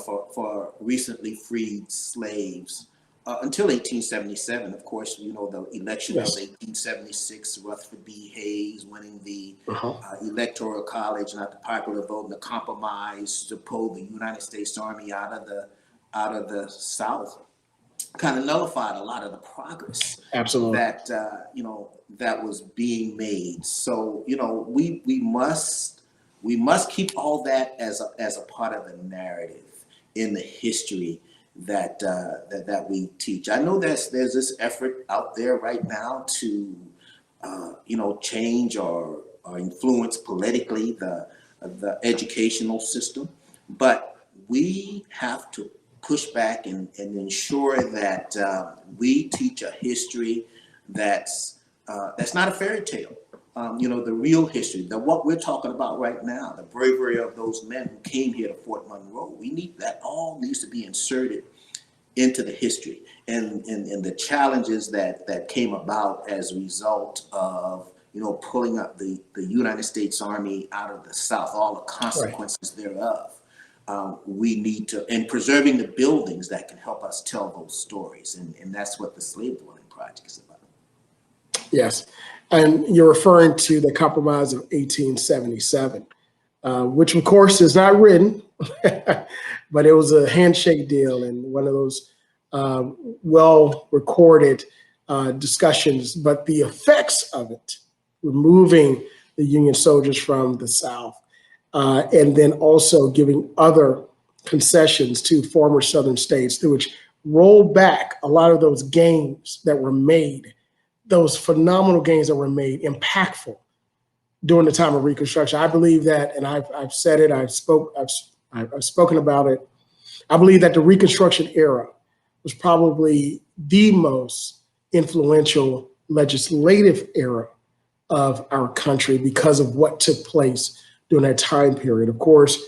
for recently freed slaves until 1877. Of course, the election of 1876, Rutherford B. Hayes winning the Electoral College, not the popular vote, and the compromise to pull the United States Army out of the South, kind of nullified a lot of the progress. Absolutely. That that was being made. So we must keep all that as a part of the narrative in the history that we teach. I know there's this effort out there right now to change or influence politically the educational system, but we have to push back and ensure that we teach a history that's not a fairy tale. The real history, what we're talking about right now, the bravery of those men who came here to Fort Monroe. That all needs to be inserted into the history and the challenges that came about as a result of pulling up the United States Army out of the South, all the consequences thereof. We need to, and preserving the buildings that can help us tell those stories, and that's what the Slave Dwelling Project is about. Yes. And you're referring to the Compromise of 1877, which of course is not written, but it was a handshake deal and one of those well-recorded discussions. But the effects of it, removing the Union soldiers from the South, and then also giving other concessions to former Southern states, which rolled back a lot of those gains that were made, those phenomenal gains that were made, impactful during the time of Reconstruction. I believe that, and I've said it, I've spoken about it. I believe that the Reconstruction era was probably the most influential legislative era of our country because of what took place during that time period. Of course,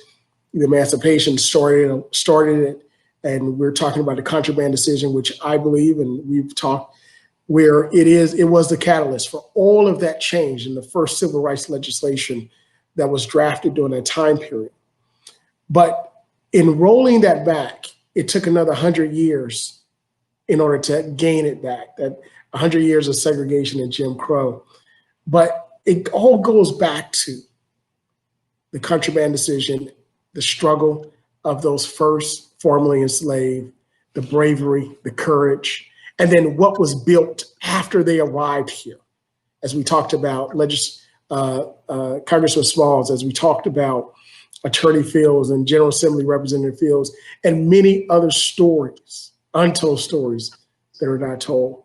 the emancipation started it, and we're talking about the Contraband Decision, which I believe, and we've talked, where it was the catalyst for all of that change in the first civil rights legislation that was drafted during that time period. But in rolling that back, it took another 100 years in order to gain it back, that 100 years of segregation and Jim Crow. But it all goes back to the Contraband Decision, the struggle of those first formerly enslaved, the bravery, the courage, and then what was built after they arrived here. As we talked about Congressman Smalls, as we talked about Attorney Fields and General Assembly Representative Fields, and many other stories, untold stories that are not told.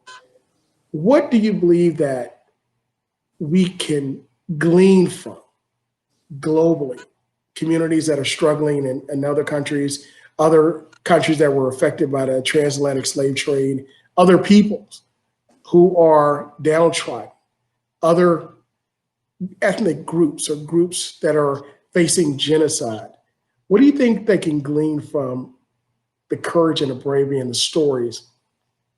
What do you believe that we can glean from globally? Communities that are struggling in other countries that were affected by the transatlantic slave trade, other peoples who are downtrodden, other ethnic groups or groups that are facing genocide. What do you think they can glean from the courage and the bravery and the stories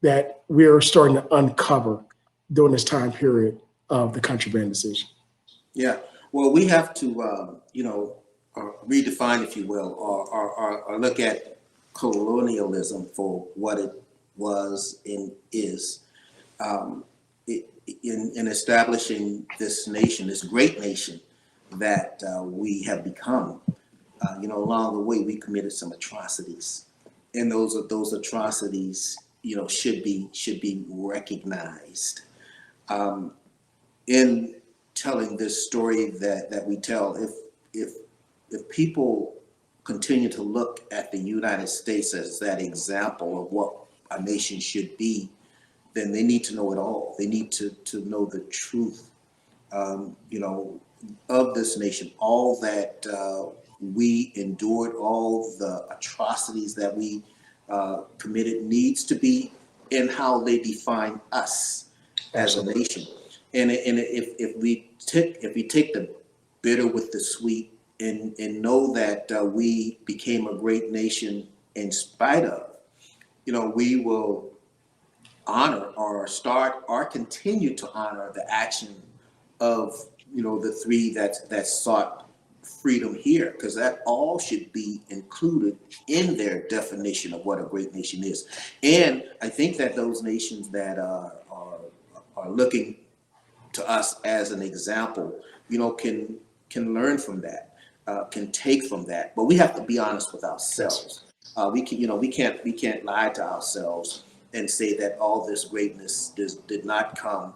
that we're starting to uncover during this time period of the Contraband Decision? Yeah, well, we have to, redefine, if you will, or look at colonialism for what it was and is, in establishing this nation, this great nation that we have become. Along the way, we committed some atrocities, and those atrocities, should be recognized. In telling this story that we tell, if people continue to look at the United States as that example of what a nation should be, then they need to know it all. They need to know the truth, of this nation, all that we endured, all the atrocities that we committed needs to be in how they define us as a nation. And if we take the bitter with the sweet and know that we became a great nation in spite of, we will honor or start or continue to honor the action of the three that sought freedom here, because that all should be included in their definition of what a great nation is. And I think that those nations that are looking to us as an example, can learn from that, can take from that. But we have to be honest with ourselves. We can't lie to ourselves and say that all this greatness did not come,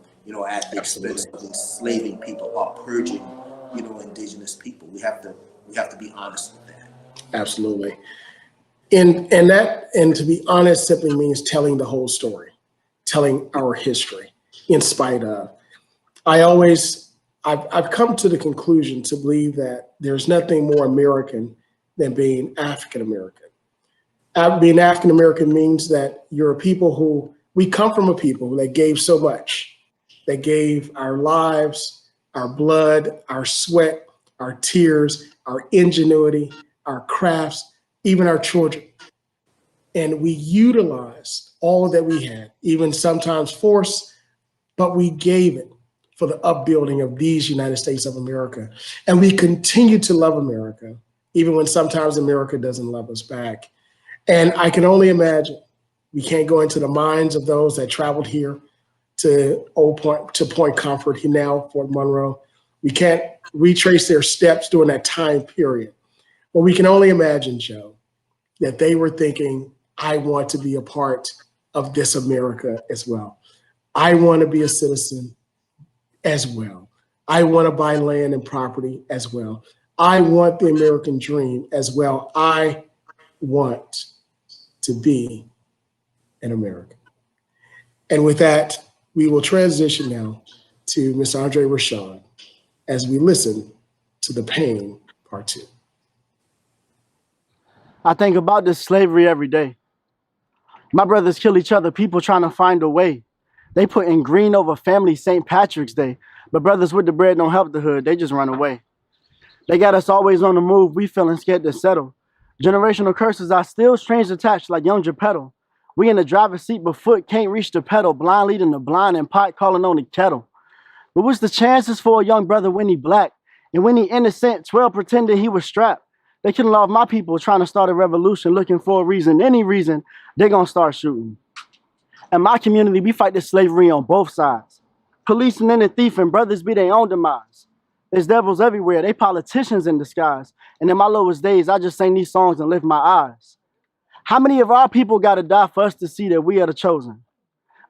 at the expense of enslaving people or purging, indigenous people. We have to be honest with that. Absolutely. And to be honest simply means telling the whole story, telling our history in spite of. I've come to the conclusion to believe that there's nothing more American than being African American. Being African American means that you're a people we come from a people that gave so much, that gave our lives, our blood, our sweat, our tears, our ingenuity, our crafts, even our children. And we utilized all that we had, even sometimes force, but we gave it for the upbuilding of these United States of America. And we continue to love America, even when sometimes America doesn't love us back. And I can only imagine, we can't go into the minds of those that traveled here to Point Comfort, now Fort Monroe. We can't retrace their steps during that time period. But we can only imagine, Joe, that they were thinking, I want to be a part of this America as well. I want to be a citizen as well. I want to buy land and property as well. I want the American dream as well. I want to be an American. And with that, we will transition now to Ms. Andre Rashad as we listen to The Pain, Part 2. I think about this slavery every day. My brothers kill each other, people trying to find a way. They put in green over family St. Patrick's Day, but brothers with the bread don't help the hood, they just run away. They got us always on the move, we feeling scared to settle. Generational curses are still strange attached like young Geppetto. We in the driver's seat, but foot can't reach the pedal, blind leading the blind and pot calling on the kettle. But what's the chances for a young brother when he black? And when he innocent, 12 pretended he was strapped. They killing off my people trying to start a revolution, looking for a reason, any reason, they gonna start shooting. In my community, we fight this slavery on both sides. Policing and the thief and brothers be their own demise. There's devils everywhere, they politicians in disguise. And in my lowest days, I just sing these songs and lift my eyes. How many of our people gotta die for us to see that we are the chosen?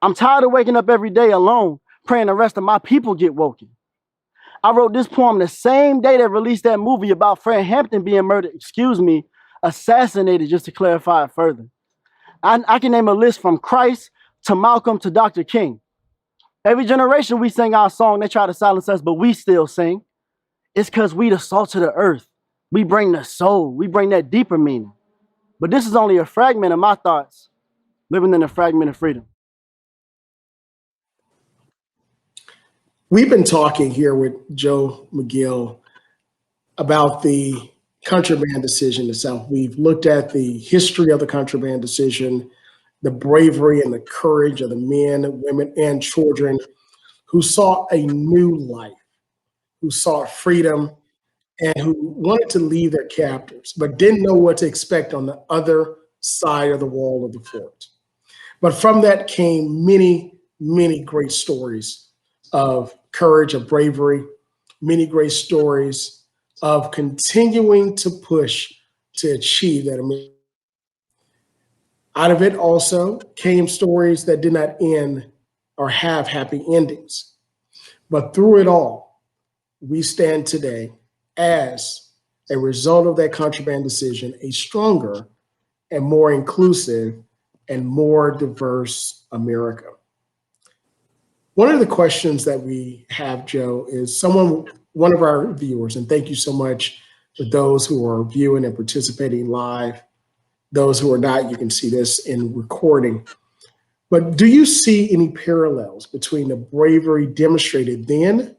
I'm tired of waking up every day alone, praying the rest of my people get woken. I wrote this poem the same day that released that movie about Fred Hampton being murdered, assassinated, just to clarify it further. I can name a list from Christ to Malcolm to Dr. King. Every generation we sing our song, they try to silence us, but we still sing. It's because we the salt of the earth. We bring the soul, we bring that deeper meaning. But this is only a fragment of my thoughts, living in a fragment of freedom. We've been talking here with Joe McGill about the Contraband Decision itself. We've looked at the history of the Contraband Decision, the bravery and the courage of the men, women, and children who sought a new life, who sought freedom, and who wanted to leave their captors, but didn't know what to expect on the other side of the wall of the fort. But from that came many, many great stories of courage, of bravery, many great stories of continuing to push to achieve that. Out of it also came stories that did not end or have happy endings. But through it all, we stand today as a result of that Contraband Decision, a stronger and more inclusive and more diverse America. One of the questions that we have, Joe, is one of our viewers, and thank you so much for those who are viewing and participating live. Those who are not, you can see this in recording. But do you see any parallels between the bravery demonstrated then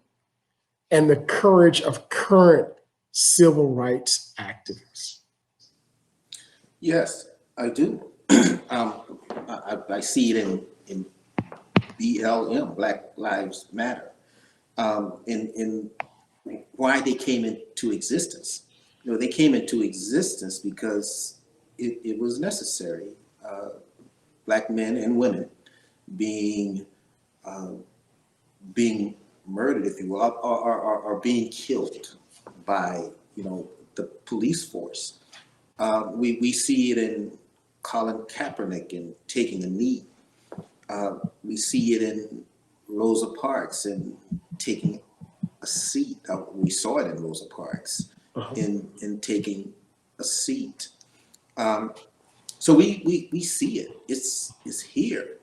and the courage of current civil rights activists? Yes, I do. I see it in BLM, Black Lives Matter, in why they came into existence. You know, they came into existence because it was necessary. Black men and women being murdered, if you will, or being killed by, you know, the police force. We see it in Colin Kaepernick and taking a knee. We see it in Rosa Parks and taking a seat. We saw it in Rosa Parks in taking a seat. So we see it. It's here,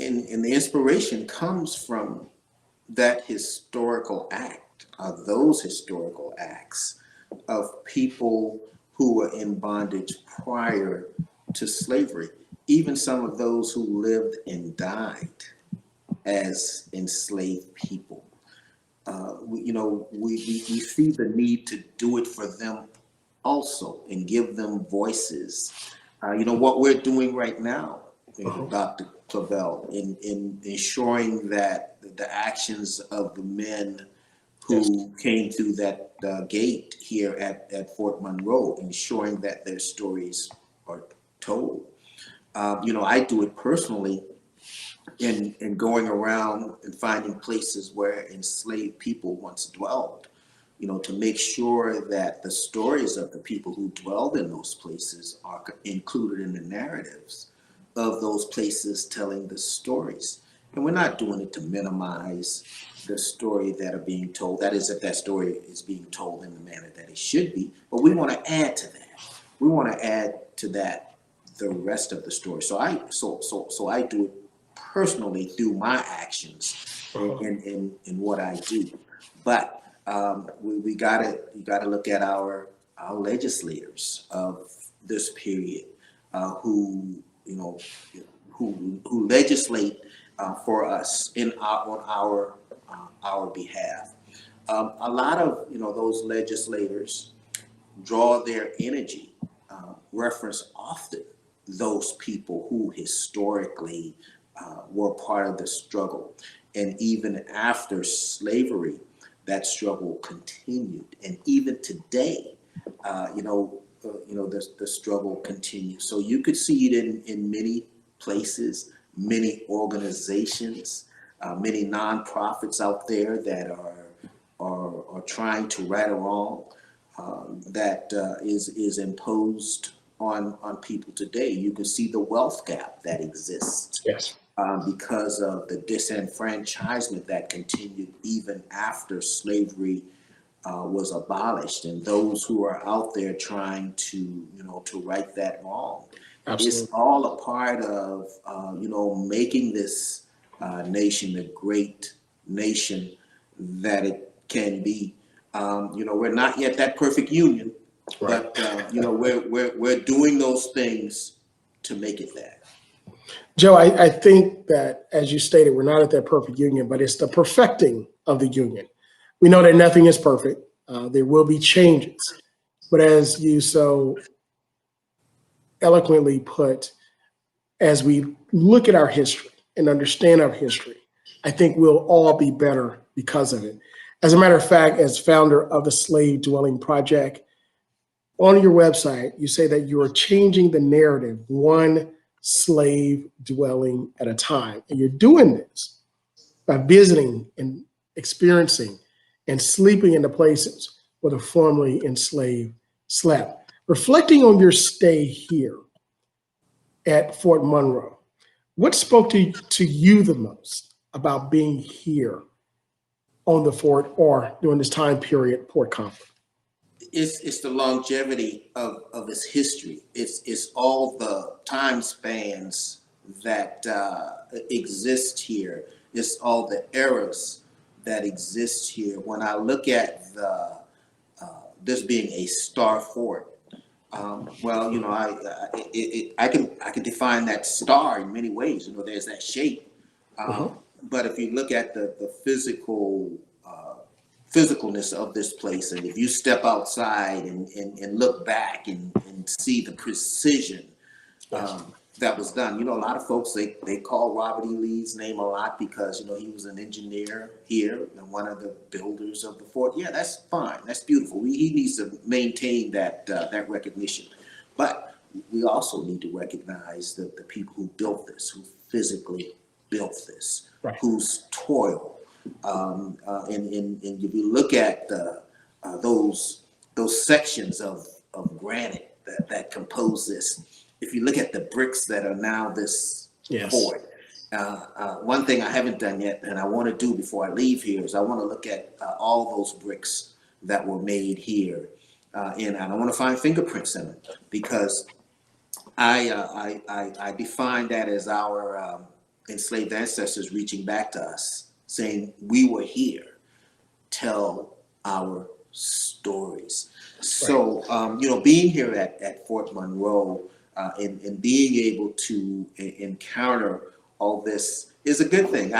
and the inspiration comes from that historical act, those historical acts of people who were in bondage prior to slavery. Even some of those who lived and died as enslaved people. We see the need to do it for them also and give them voices. What we're doing right now, Dr. Clavell, in ensuring that the actions of the men who came through that gate here at Fort Monroe, ensuring that their stories are told. I do it personally in going around and finding places where enslaved people once dwelled, to make sure that the stories of the people who dwelled in those places are included in the narratives of those places telling the stories. And we're not doing it to minimize the story that are being told. That is, if that story is being told in the manner that it should be, but we want to add to that. We want to add to that the rest of the story. So I do it personally through my actions in what I do. But we gotta look at our legislators of this period who legislate for us on our behalf. A lot of those legislators draw their energy, reference often those people who historically were part of the struggle, and even after slavery, that struggle continued, and even today, the struggle continues. So you could see it in many places, many organizations, many nonprofits out there that are trying to right a wrong that is imposed on people today. You can see the wealth gap that exists. Yes. Because of the disenfranchisement that continued even after slavery was abolished, and those who are out there trying to right that wrong. Absolutely. It's all a part of making this nation a great nation that it can be. We're not yet that perfect union, right. But we're doing those things to make it that. Joe, I think that, as you stated, we're not at that perfect union, but it's the perfecting of the union. We know that nothing is perfect. There will be changes. But as you so eloquently put, as we look at our history and understand our history, I think we'll all be better because of it. As a matter of fact, as founder of the Slave Dwelling Project, on your website, you say that you are changing the narrative one slave dwelling at a time. And you're doing this by visiting and experiencing and sleeping in the places where the formerly enslaved slept. Reflecting on your stay here at Fort Monroe, what spoke to you the most about being here on the fort or during this time period, port conflict? It's the longevity of its history. It's all the time spans that exist here. It's all the eras that exist here. When I look at this being a star fort, I can define that star in many ways. There's that shape, but if you look at the physicalness of this place, and if you step outside and look back and see the precision that was done. A lot of folks, they call Robert E. Lee's name a lot because he was an engineer here and one of the builders of the fort. Yeah, that's fine, that's beautiful. He needs to maintain that recognition, but we also need to recognize the people who built this, who physically built this, right. Whose toil. And if you look at those sections of granite that compose this, if you look at the bricks that are now this fort, one thing I haven't done yet, and I want to do before I leave here, is I want to look at all those bricks that were made here, and I want to find fingerprints in them, because I define that as our enslaved ancestors reaching back to us, saying we were here, tell our stories. Right. So, being here at Fort Monroe and being able to encounter all this is a good thing.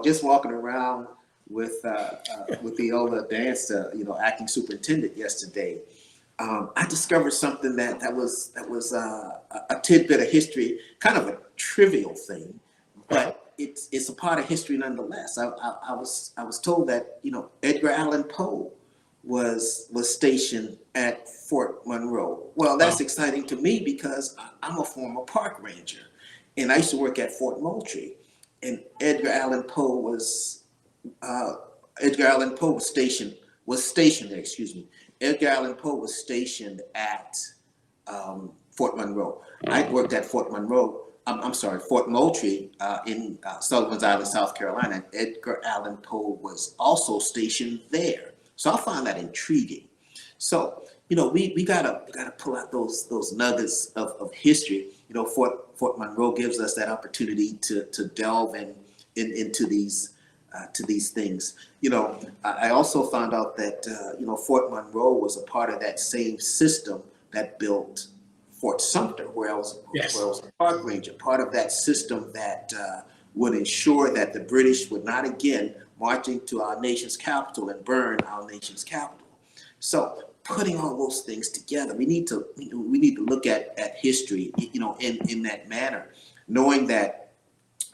Just walking around with Viola Dance, acting superintendent yesterday, I discovered something that was a tidbit of history, kind of a trivial thing, but it's a part of history nonetheless. I was told that Edgar Allan Poe was stationed at Fort Monroe. Well, that's exciting to me because I'm a former park ranger, and I used to work at Fort Moultrie. and Edgar Allan Poe was stationed there. Excuse me. Edgar Allan Poe was stationed at Fort Monroe. I worked at Fort Monroe. I'm sorry, Fort Moultrie in Sullivan's Island, South Carolina. Edgar Allan Poe was also stationed there. So I found that intriguing. So we gotta pull out those nuggets of history. Fort Monroe gives us that opportunity to delve into these things. I also found out that Fort Monroe was a part of that same system that built Fort Sumter, where I was a park ranger, part of that system that would ensure that the British would not again march into our nation's capital and burn our nation's capital. So putting all those things together, we need to look at history, in that manner, knowing that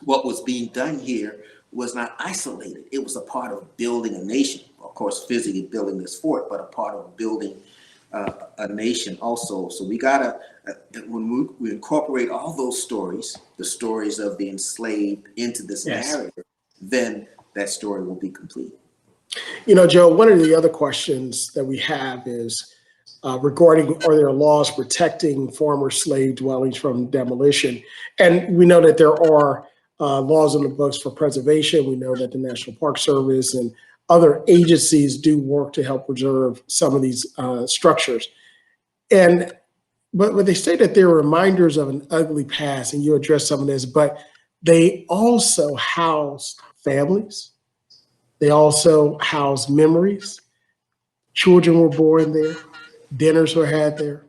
what was being done here was not isolated. It was a part of building a nation. Of course, physically building this fort, but a part of building a nation also. So we gotta, when we incorporate all those stories, the stories of the enslaved into this narrative, then that story will be complete. Joe, one of the other questions that we have is regarding, are there laws protecting former slave dwellings from demolition? And we know that there are laws in the books for preservation. We know that the National Park Service and other agencies do work to help preserve some of these structures. But they say that they're reminders of an ugly past, and you address some of this, but they also house families. They also house memories. Children were born there. Dinners were had there.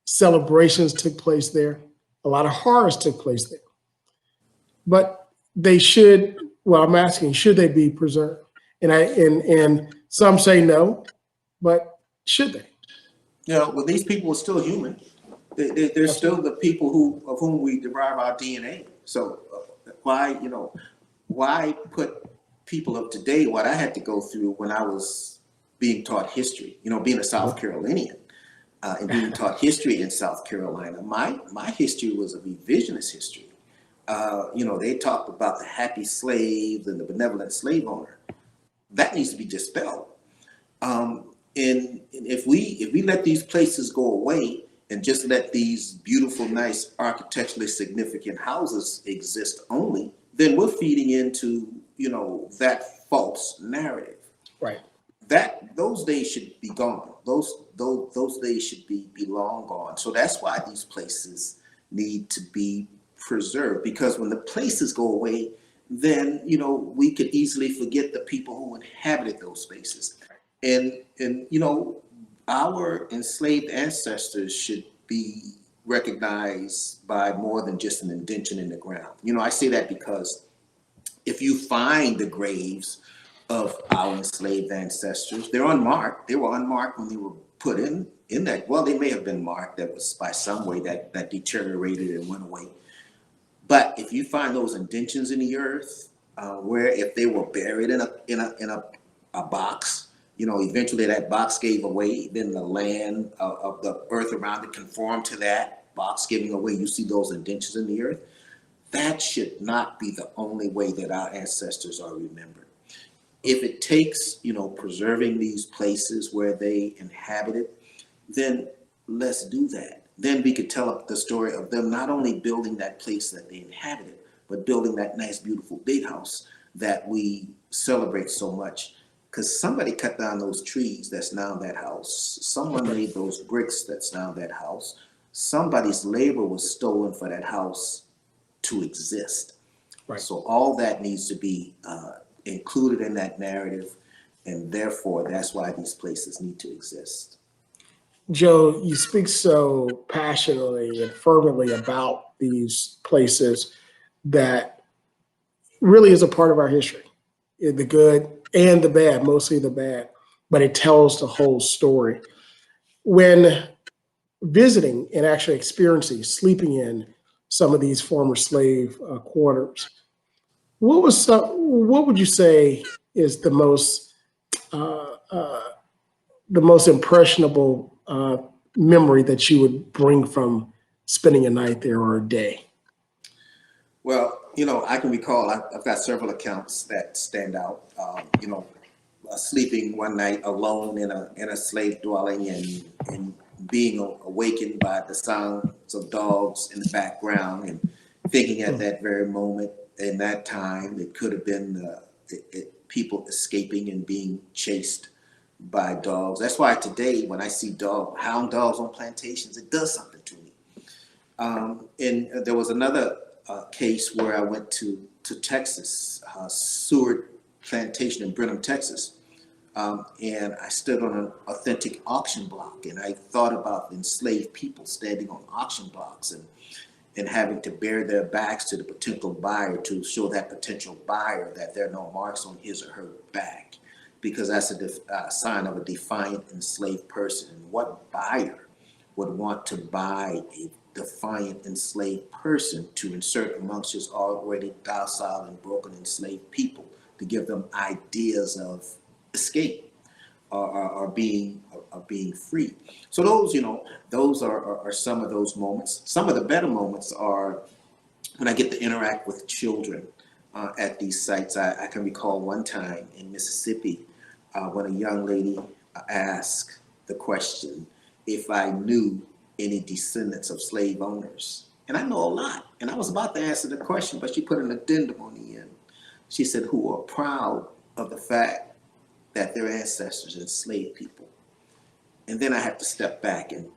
Celebrations took place there. A lot of horrors took place there. But they should, I'm asking, should they be preserved? And some say no, but should they? Well, these people are still human. They're still the people of whom we derive our DNA. So why put people of today, what I had to go through when I was being taught history, being a South Carolinian and being taught history in South Carolina, my history was a revisionist history. They talked about the happy slave and the benevolent slave owner. That needs to be dispelled. And if we let these places go away and just let these beautiful, nice, architecturally significant houses exist only, then we're feeding into, that false narrative. Right. Those days should be gone. Those days should be long gone. So that's why these places need to be preserved, because when the places go away, then we could easily forget the people who inhabited those spaces. And our enslaved ancestors should be recognized by more than just an indention in the ground. I say that because if you find the graves of our enslaved ancestors, they're unmarked. They were unmarked when they were put in that. Well, they may have been marked. That was by some way that deteriorated and went away. But if you find those indentions in the earth, where if they were buried in a box, eventually that box gave away, then the land of the earth around it conformed to that box giving away. You see those indentions in the earth. That should not be the only way that our ancestors are remembered. If it takes, preserving these places where they inhabited, then let's do that. Then we could tell the story of them not only building that place that they inhabited, but building that nice, beautiful big house that we celebrate so much. Because somebody cut down those trees, that's now that house. Someone made those bricks, that's now that house. Somebody's labor was stolen for that house to exist. Right. So all that needs to be included in that narrative, and therefore that's why these places need to exist. Joe, you speak so passionately and fervently about these places that really is a part of our history, the good and the bad, mostly the bad, but it tells the whole story. When visiting and actually experiencing, sleeping in some of these former slave quarters, what would you say is the most impressionable memory that you would bring from spending a night there or a day? Well, I can recall, I've got several accounts that stand out. Sleeping one night alone in a slave dwelling and being awakened by the sounds of dogs in the background, and thinking at that very moment, in that time, it could have been people escaping and being chased by dogs. That's why today, when I see hound dogs on plantations, it does something to me. And there was another case where I went to Texas, Seward Plantation in Brenham, Texas. And I stood on an authentic auction block, and I thought about enslaved people standing on auction blocks and having to bare their backs to the potential buyer to show that potential buyer that there are no marks on his or her back, because that's a sign of a defiant enslaved person. And what buyer would want to buy a defiant enslaved person to insert amongst his already docile and broken enslaved people, to give them ideas of escape or being free? So those are some of those moments. Some of the better moments are when I get to interact with children at these sites. I can recall one time in Mississippi when a young lady asked the question if I knew any descendants of slave owners. And I know a lot. And I was about to answer the question, but she put an addendum on the end. She said, who are proud of the fact that their ancestors enslaved people. And then I have to step back and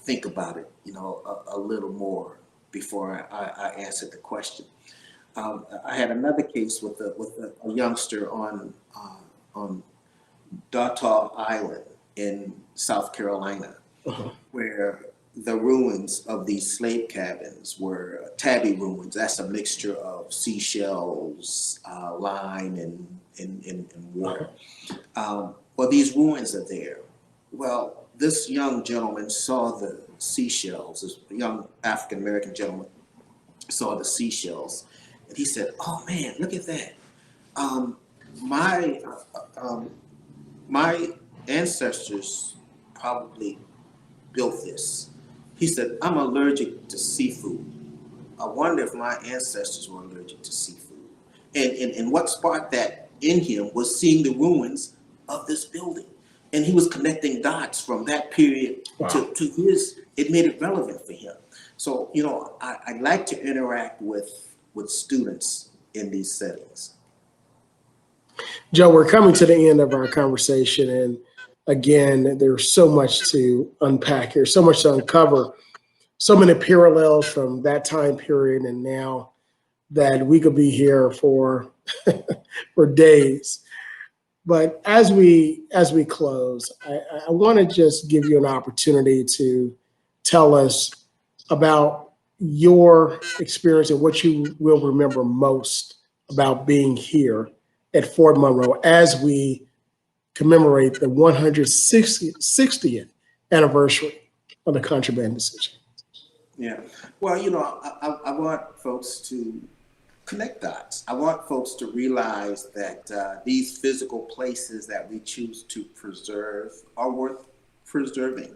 think about it, a little more before I answered the question. I had another case with a youngster on Dataw Island in South Carolina, where the ruins of these slave cabins were tabby ruins. That's a mixture of seashells, lime, and water. Well, these ruins are there. Well, this young gentleman saw the seashells. This young African-American gentleman saw the seashells, and he said, "Oh man, look at that! My ancestors probably built this." He said, "I'm allergic to seafood. I wonder if my ancestors were allergic to seafood." And what sparked that in him was seeing the ruins of this building. And he was connecting dots from that period to his, it made it relevant for him. So, I like to interact with students in these settings. Joe, we're coming to the end of our conversation, and again, there's so much to unpack here, so much to uncover, so many parallels from that time period and now that we could be here for for days. But as we close, I want to just give you an opportunity to tell us about your experience and what you will remember most about being here at Fort Monroe as we commemorate the 160th anniversary of the Contraband Decision. Yeah. Well, I want folks to connect dots. I want folks to realize that these physical places that we choose to preserve are worth preserving.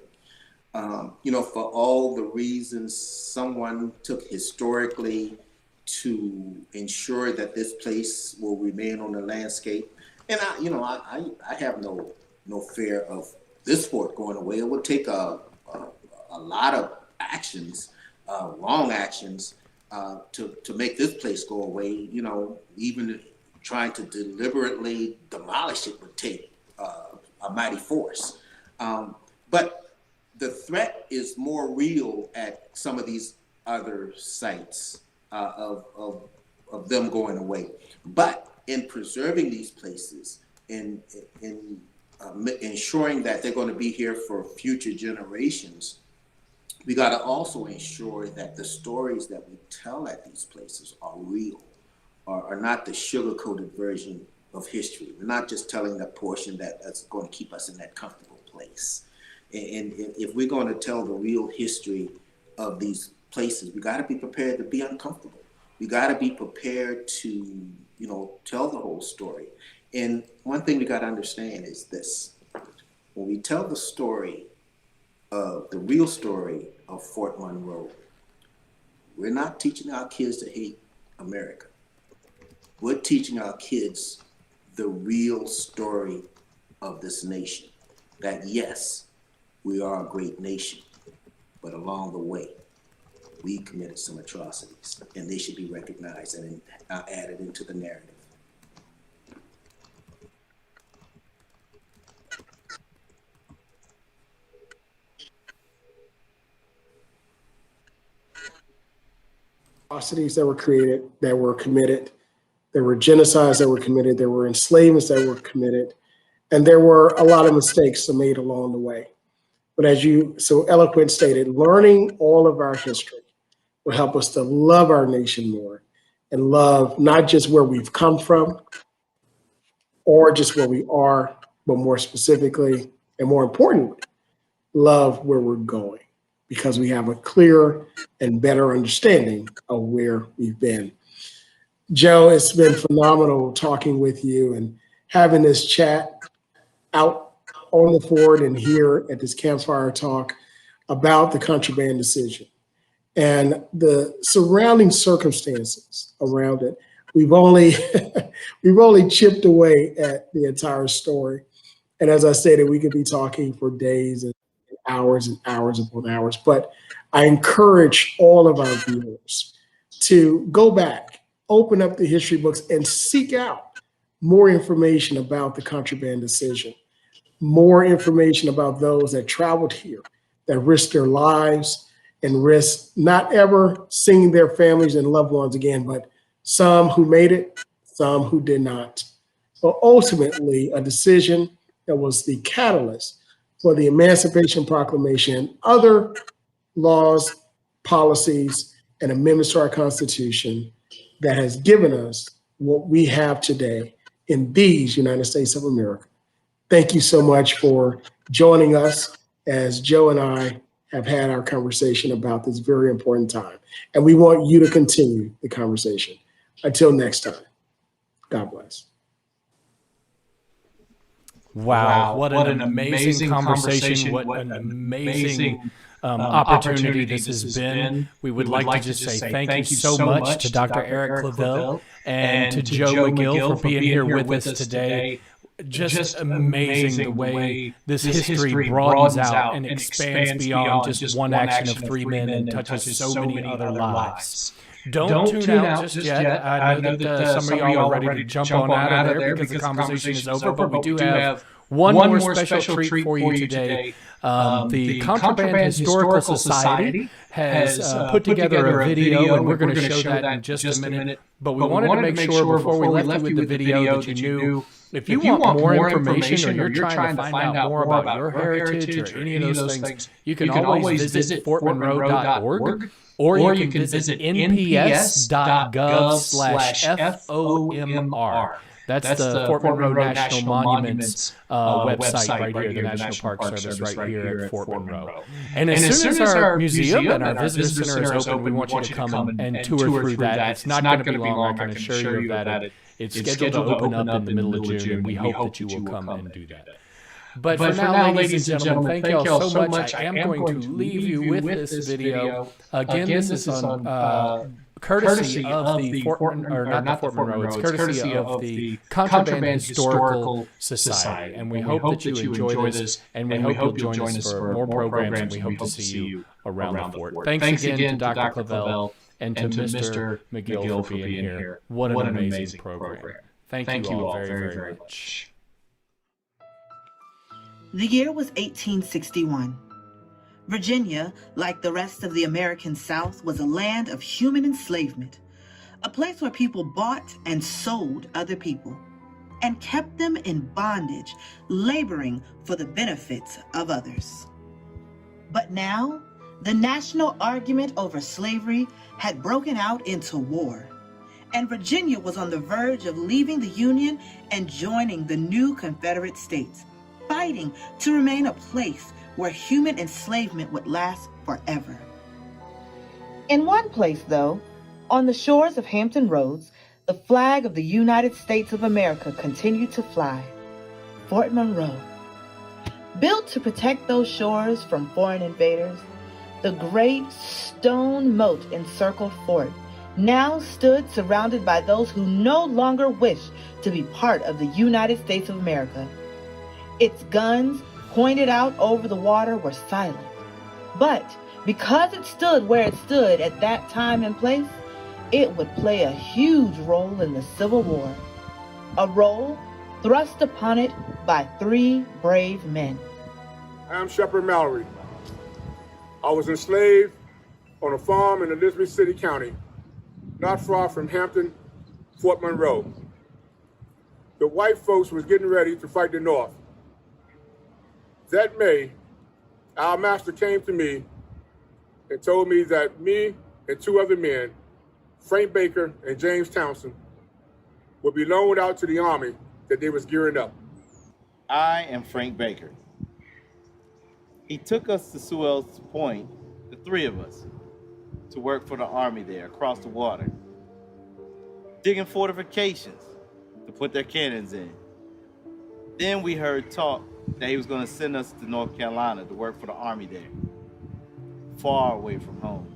For all the reasons someone took historically to ensure that this place will remain on the landscape. And I have no fear of this fort going away. It would take a lot of actions, wrong actions, to make this place go away. Even trying to deliberately demolish it would take a mighty force. But the threat is more real at some of these other sites of them going away. But in preserving these places, in ensuring that they're going to be here for future generations, we got to also ensure that the stories that we tell at these places are real, are not the sugar-coated version of history. We're not just telling that portion that's going to keep us in that comfortable place. And if we're going to tell the real history of these places, we got to be prepared to be uncomfortable. We got to be prepared to, tell the whole story. And one thing we got to understand is this: when we tell the story of the real story of Fort Monroe, we're not teaching our kids to hate. America. We're teaching our kids the real story of this nation. That yes, we are a great nation, but along the way, we committed some atrocities, and they should be recognized and added into the narrative. Atrocities that were created, that were committed. There were genocides that were committed. There were enslavements that were committed. And there were a lot of mistakes made along the way. But as you so eloquently stated, learning all of our history will help us to love our nation more and love not just where we've come from or just where we are, but more specifically and more importantly, love where we're going, because we have a clearer and better understanding of where we've been. Joe, it's been phenomenal talking with you and having this chat out on the Ford and here at this Campfire talk about the Contraband Decision and the surrounding circumstances around it. We've only chipped away at the entire story. And as I stated, we could be talking for days and hours upon hours, but I encourage all of our viewers to go back, open up the history books and seek out more information about the Contraband Decision, more information about those that traveled here, that risked their lives and risked not ever seeing their families and loved ones again, but some who made it, some who did not. But ultimately, a decision that was the catalyst for the Emancipation Proclamation and other laws, policies, and amendments to our Constitution that has given us what we have today in these United States of America. Thank you so much for joining us as Joe and I have had our conversation about this very important time. And we want you to continue the conversation. Until next time, God bless. Wow, what an amazing conversation. What an amazing opportunity this has been. We would like to just say thank you so much to Dr. Eric Clavell and to Joe McGill for being here with us today. Just amazing the way this history broadens out and expands beyond just one action of three men and touches so many other lives. Don't tune out just yet. I know that some of y'all are ready to jump on out of there because the conversation is over, but we do have one more special treat for you today. The Contraband Historical Society has put together a video, and we're going to show that in just a minute. But we wanted to make sure before we left you with the video that you knew if you want more information or you're trying to find out more about your heritage or any of those things, you can always visit fortmonroe.org. Or you can visit nps.gov/FOMR. That's the Fort Monroe National Monuments website right here, the National Park Service right here at Fort Monroe. And as soon as our museum and our visitor center is open, we want you to come and tour through that. It's not going to be long, I can assure you of that. It's scheduled to open up in the middle of June, and we hope that you will come and do that. But for now, ladies and gentlemen, thank you all so much. I am going to leave you with this video. Again, this is on courtesy of the courtesy of the Contraband Historical Society. And we hope that you enjoy this, and we hope you'll join us for more programs, and we hope to see you around the fort. Thanks again to Dr. Clavell and to Mr. McGill for being here. What an amazing program. Thank you all very, very much. The year was 1861. Virginia, like the rest of the American South, was a land of human enslavement, a place where people bought and sold other people and kept them in bondage, laboring for the benefits of others. But now, the national argument over slavery had broken out into war, and Virginia was on the verge of leaving the Union and joining the new Confederate States, fighting to remain a place where human enslavement would last forever. In one place, though, on the shores of Hampton Roads, the flag of the United States of America continued to fly. Fort Monroe. Built to protect those shores from foreign invaders, the great stone moat encircled fort now stood surrounded by those who no longer wished to be part of the United States of America. Its guns, pointed out over the water, were silent. But because it stood where it stood at that time and place, it would play a huge role in the Civil War. A role thrust upon it by 3 brave men. I am Shepard Mallory. I was enslaved on a farm in Elizabeth City County, not far from Hampton, Fort Monroe. The white folks was getting ready to fight the North. That May, our master came to me and told me that me and 2 other men, Frank Baker and James Townsend, would be loaned out to the Army that they was gearing up. I am Frank Baker. He took us to Sewell's Point, the 3 of us, to work for the Army there across the water, digging fortifications to put their cannons in. Then we heard talk that he was going to send us to North Carolina to work for the Army there, far away from home.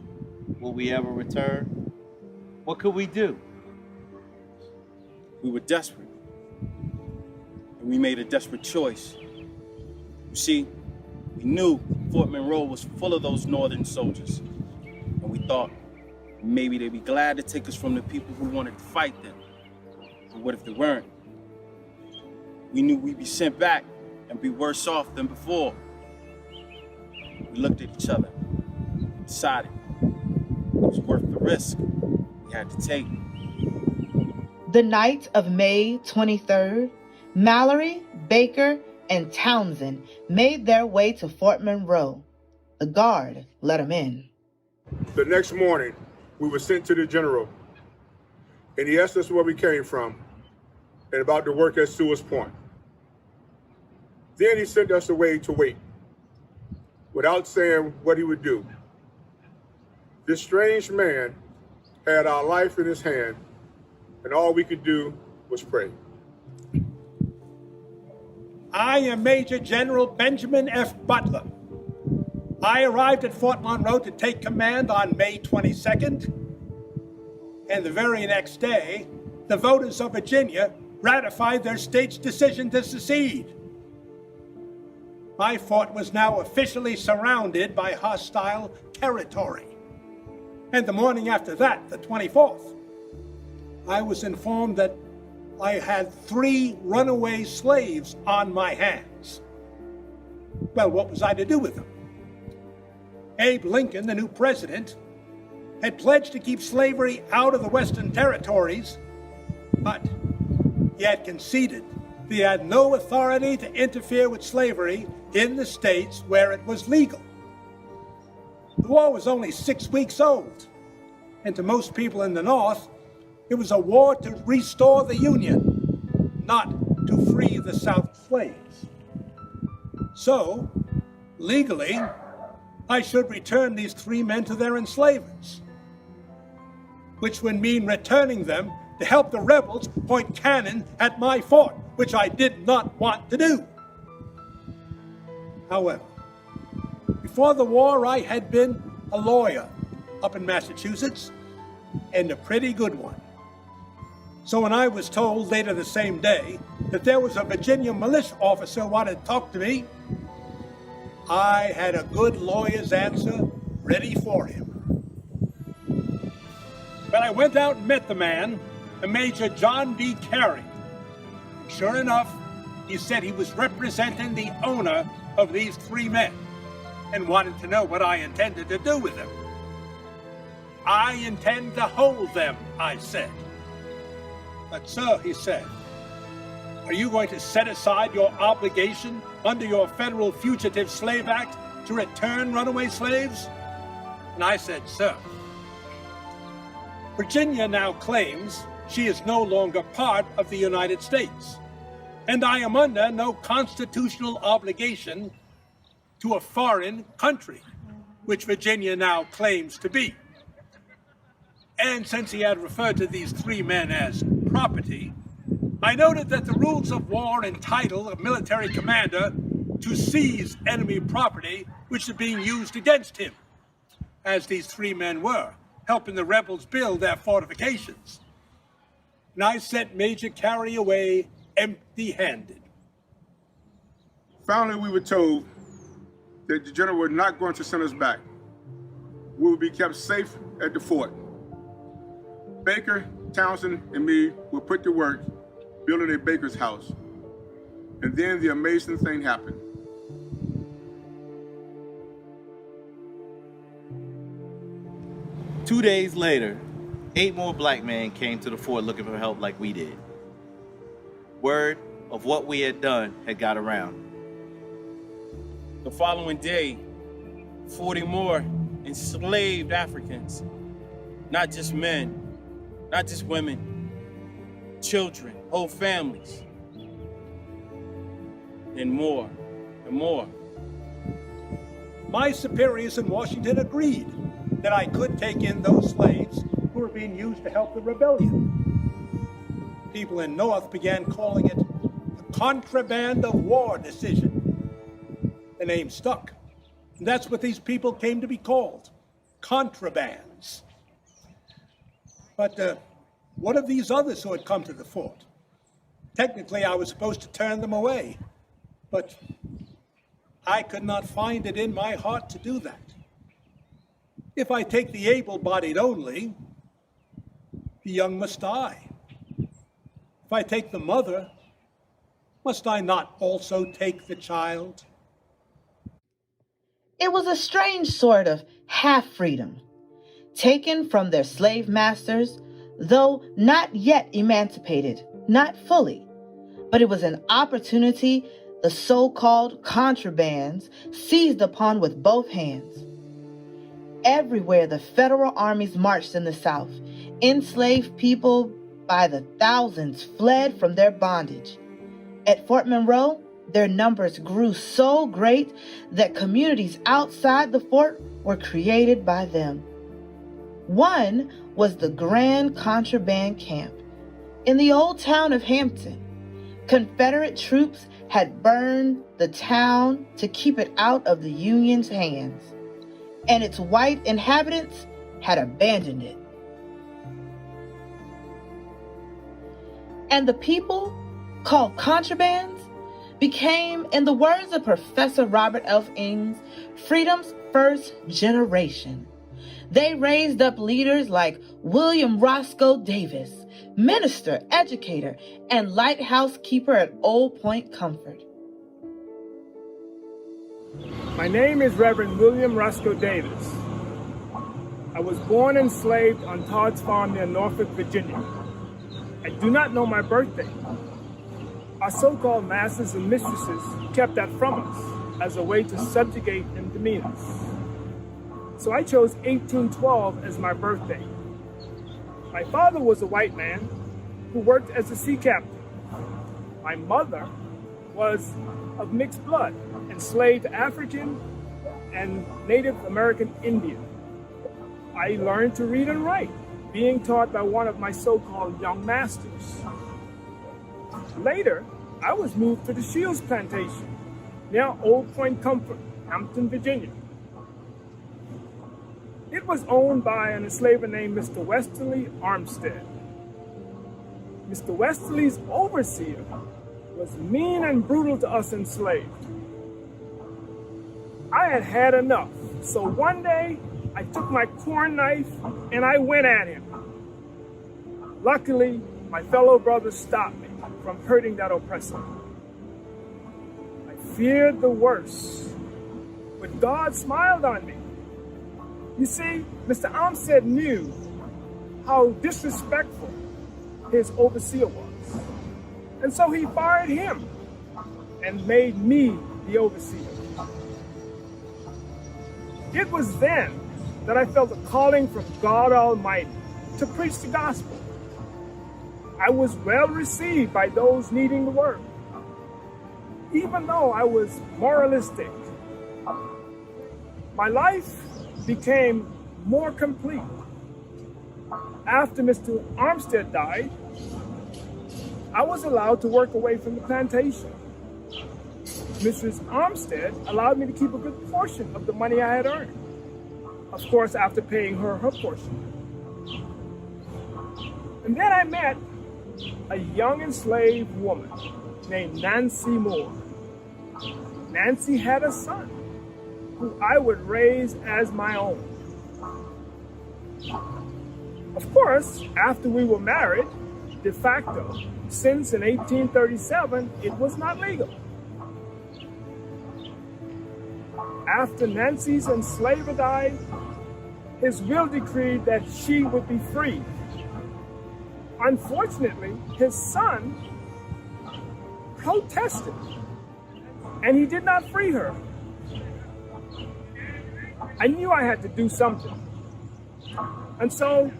Will we ever return? What could we do? We were desperate, and we made a desperate choice. You see, we knew Fort Monroe was full of those Northern soldiers, and we thought maybe they'd be glad to take us from the people who wanted to fight them. But what if they weren't? We knew we'd be sent back and be worse off than before. We looked at each other, decided it was worth the risk we had to take. The night of May 23rd, Mallory, Baker, and Townsend made their way to Fort Monroe. The guard let them in. The next morning, we were sent to the general, and he asked us where we came from and about the work at Sewell's Point. Then he sent us away to wait, without saying what he would do. This strange man had our life in his hand, and all we could do was pray. I am Major General Benjamin F. Butler. I arrived at Fort Monroe to take command on May 22nd, and the very next day, the voters of Virginia ratified their state's decision to secede. My fort was now officially surrounded by hostile territory. And the morning after that, the 24th, I was informed that I had 3 runaway slaves on my hands. Well, what was I to do with them? Abe Lincoln, the new president, had pledged to keep slavery out of the Western territories, but he had conceded that he had no authority to interfere with slavery in the states where it was legal. The war was only 6 weeks old, and to most people in the North, it was a war to restore the Union, not to free the South slaves. So, legally, I should return these 3 men to their enslavers, which would mean returning them to help the rebels point cannon at my fort, which I did not want to do. However, before the war, I had been a lawyer up in Massachusetts, and a pretty good one. So when I was told later the same day that there was a Virginia militia officer who wanted to talk to me, I had a good lawyer's answer ready for him. But I went out and met the man, a Major John B. Carey. Sure enough, he said he was representing the owner of these 3 men and wanted to know what I intended to do with them. I intend to hold them, I said. But sir, he said, are you going to set aside your obligation under your Federal Fugitive Slave Act to return runaway slaves? And I said, sir, Virginia now claims she is no longer part of the United States, and I am under no constitutional obligation to a foreign country, which Virginia now claims to be. And since he had referred to these 3 men as property, I noted that the rules of war entitle a military commander to seize enemy property which is being used against him, as these 3 men were, helping the rebels build their fortifications. And I sent Major Carey away empty-handed. Finally, we were told that the general was not going to send us back. We would be kept safe at the fort. Baker, Townsend, and me were put to work building a baker's house. And then the amazing thing happened. Two days later, 8 more black men came to the fort looking for help like we did. Word of what we had done had got around. The following day, 40 more enslaved Africans, not just men, not just women, children, whole families, and more and more. My superiors in Washington agreed that I could take in those slaves who were being used to help the rebellion. People in North began calling it the Contraband Decision. The name stuck. And that's what these people came to be called, contrabands. But what of these others who had come to the fort? Technically, I was supposed to turn them away, but I could not find it in my heart to do that. If I take the able-bodied only, the young must die. If I take the mother, must I not also take the child? It was a strange sort of half-freedom, taken from their slave masters, though not yet emancipated, not fully. But it was an opportunity the so-called contrabands seized upon with both hands. Everywhere the federal armies marched in the South, enslaved people by the thousands fled from their bondage. At Fort Monroe, their numbers grew so great that communities outside the fort were created by them. One was the Grand Contraband Camp in the old town of Hampton. Confederate troops had burned the town to keep it out of the Union's hands, and its white inhabitants had abandoned it. And the people, called contrabands, became, in the words of Professor Robert F. Ings, freedom's first generation. They raised up leaders like William Roscoe Davis, minister, educator, and lighthouse keeper at Old Point Comfort. My name is Reverend William Roscoe Davis. I was born enslaved on Todd's Farm near Norfolk, Virginia. I do not know my birthday. Our so-called masters and mistresses kept that from us as a way to subjugate and demean us. So I chose 1812 as my birthday. My father was a white man who worked as a sea captain. My mother was of mixed blood, enslaved African and Native American Indian. I learned to read and write, being taught by one of my so-called young masters. Later, I was moved to the Shields Plantation, near Old Point Comfort, Hampton, Virginia. It was owned by an enslaver named Mr. Westerly Armstead. Mr. Westerly's overseer was mean and brutal to us enslaved. I had had enough, so one day I took my corn knife and I went at him. Luckily, my fellow brothers stopped me from hurting that oppressor. I feared the worst, but God smiled on me. You see, Mr. Armstead knew how disrespectful his overseer was. And so he fired him and made me the overseer. It was then that I felt a calling from God Almighty to preach the gospel. I was well received by those needing the word. Even though I was moralistic, my life became more complete. After Mr. Armstead died, I was allowed to work away from the plantation. Mrs. Armstead allowed me to keep a good portion of the money I had earned. of course, after paying her portion. And then I met a young enslaved woman named Nancy Moore. Nancy had a son who I would raise as my own. Of course, after we were married, de facto, since in 1837, it was not legal. After Nancy's enslaver died, his will decreed that she would be free. Unfortunately, his son protested, and he did not free her. I knew I had to do something. And so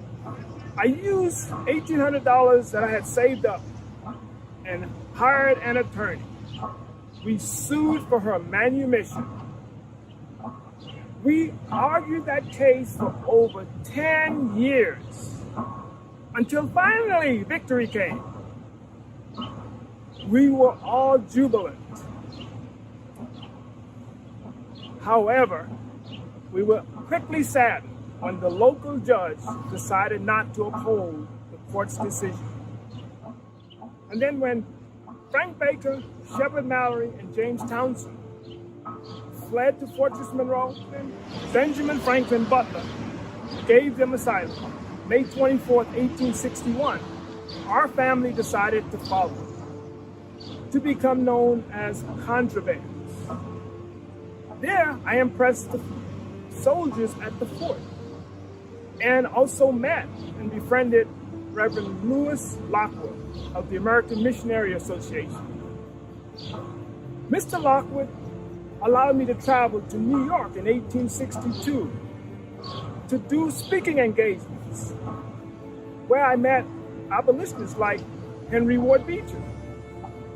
I used $1,800 that I had saved up and hired an attorney. We sued for her manumission. We argued that case for over 10 years until finally victory came. We were all jubilant. However, we were quickly saddened when the local judge decided not to uphold the court's decision. And then when Frank Baker, Shepard Mallory, and James Townsend fled to Fortress Monroe, Benjamin Franklin Butler gave them asylum. May 24th, 1861, our family decided to follow, to become known as Contraband. There, I impressed the soldiers at the fort and also met and befriended Reverend Lewis Lockwood of the American Missionary Association. Mr. Lockwood allowed me to travel to New York in 1862 to do speaking engagements, where I met abolitionists like Henry Ward Beecher.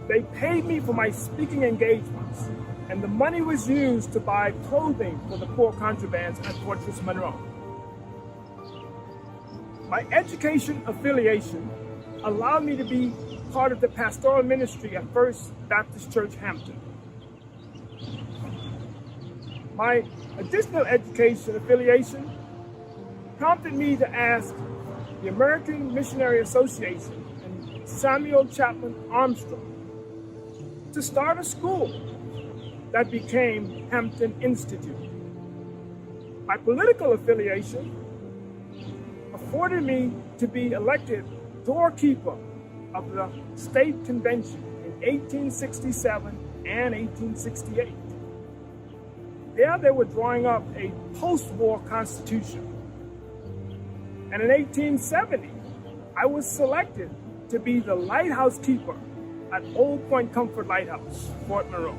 They paid me for my speaking engagements, and the money was used to buy clothing for the poor contrabands at Fortress Monroe. My education affiliation allowed me to be part of the pastoral ministry at First Baptist Church, Hampton. My additional education affiliation prompted me to ask the American Missionary Association and Samuel Chapman Armstrong to start a school that became Hampton Institute. My political affiliation afforded me to be elected doorkeeper of the state convention in 1867 and 1868. There they were drawing up a post-war constitution. And in 1870, I was selected to be the lighthouse keeper at Old Point Comfort Lighthouse, Fort Monroe,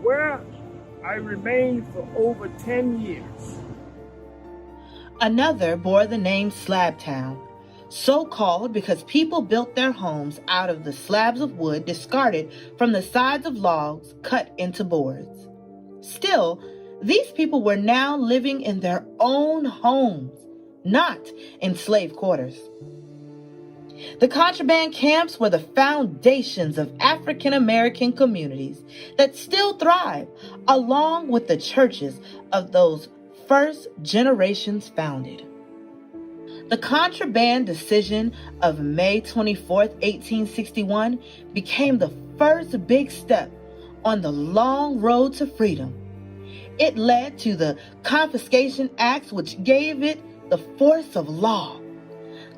where I remained for over 10 years. Another bore the name Slabtown, so called because people built their homes out of the slabs of wood discarded from the sides of logs cut into boards. Still, these people were now living in their own homes, not in slave quarters. The contraband camps were the foundations of African American communities that still thrive, along with the churches of those first generations founded. The Contraband Decision of May 24th, 1861 became the first big step on the long road to freedom. It led to the Confiscation Acts, which gave it the force of law,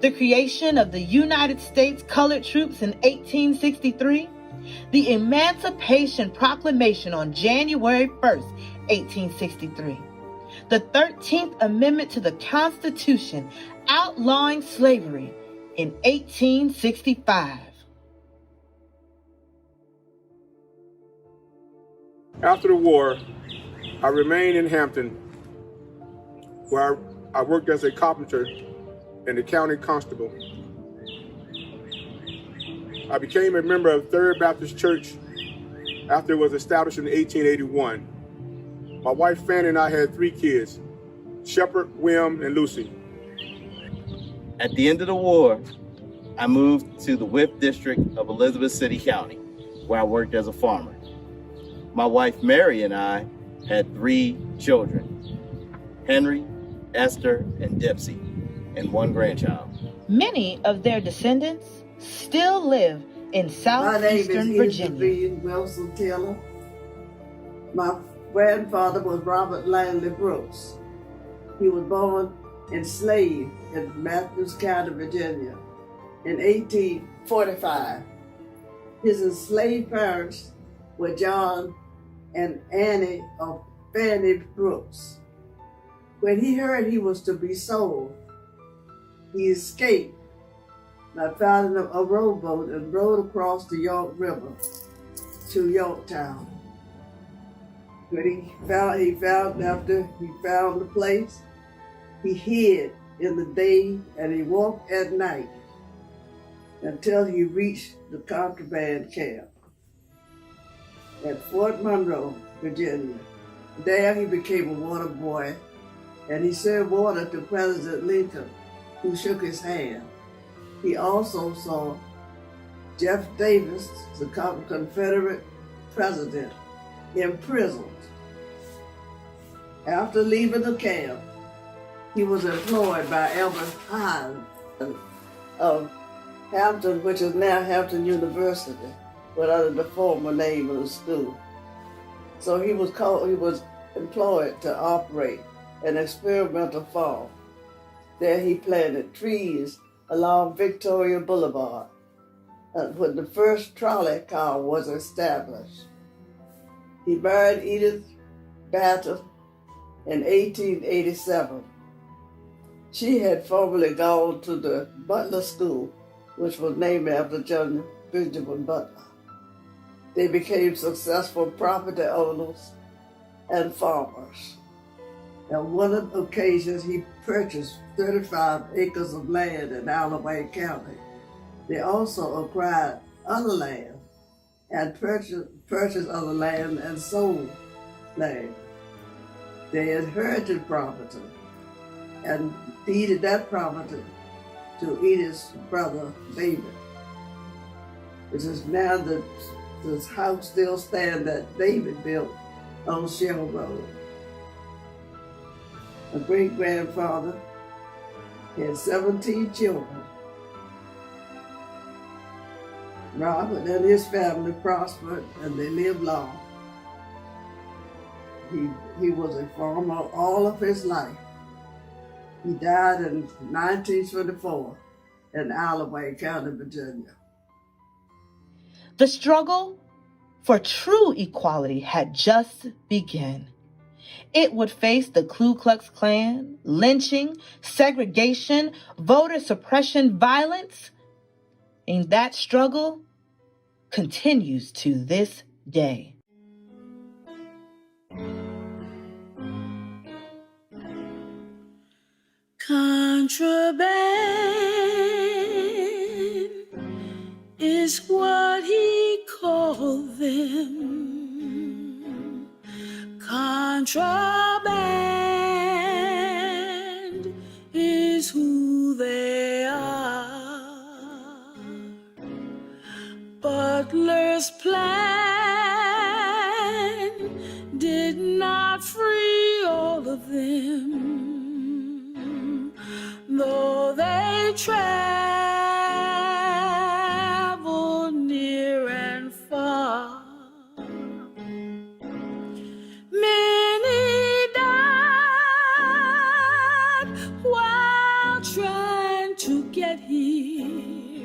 the creation of the United States Colored Troops in 1863, the Emancipation Proclamation on January 1st, 1863, the 13th Amendment to the Constitution outlawing slavery in 1865. After the war, I remained in Hampton, where I worked as a carpenter and the county constable. I became a member of Third Baptist Church after it was established in 1881. My wife Fanny and I had 3 kids, Shepard, William, and Lucy. At the end of the war, I moved to the WIP district of Elizabeth City County, where I worked as a farmer. My wife Mary and I had 3 children, Henry, Esther, and Dipsy, and one grandchild. Many of their descendants still live in southeastern Virginia. Wilson Taylor. My grandfather was Robert Langley Brooks. He was born enslaved in Matthews County, Virginia in 1845. His enslaved parents were John and Annie of Fanny Brooks. When he heard he was to be sold, he escaped by finding a rowboat and rowed across the York River to Yorktown. When after he found the place, he hid in the day and he walked at night until he reached the contraband camp at Fort Monroe, Virginia. There he became a water boy, and he served water to President Lincoln, who shook his hand. He also saw Jeff Davis, the Confederate president, imprisoned. After leaving the camp, he was employed by Albert Hines of Hampton, which is now Hampton University, but under the former name of the school. So he was employed to operate an experimental farm. There he planted trees along Victoria Boulevard when the first trolley car was established. He married Edith Batten in 1887. She had formerly gone to the Butler School, which was named after General Benjamin Butler. They became successful property owners and farmers. On one of the occasions, he purchased 35 acres of land in Alabama County. They also acquired other land and purchased other land and sold land. They inherited property and deeded that property to Edith's brother, David. It is now this house still stands that David built on Shell Road. My great-grandfather had 17 children. Robert and his family prospered and they lived long. He was a farmer all of his life. He died in 1924 in Alabama County, Virginia. The struggle for true equality had just begun. It would face the Ku Klux Klan, lynching, segregation, voter suppression, violence, and that struggle continues to this day. Contraband is what he called them. Contraband is who they are. Butler's plan did not free all of them, though they traveled near and far. Many died while trying to get here.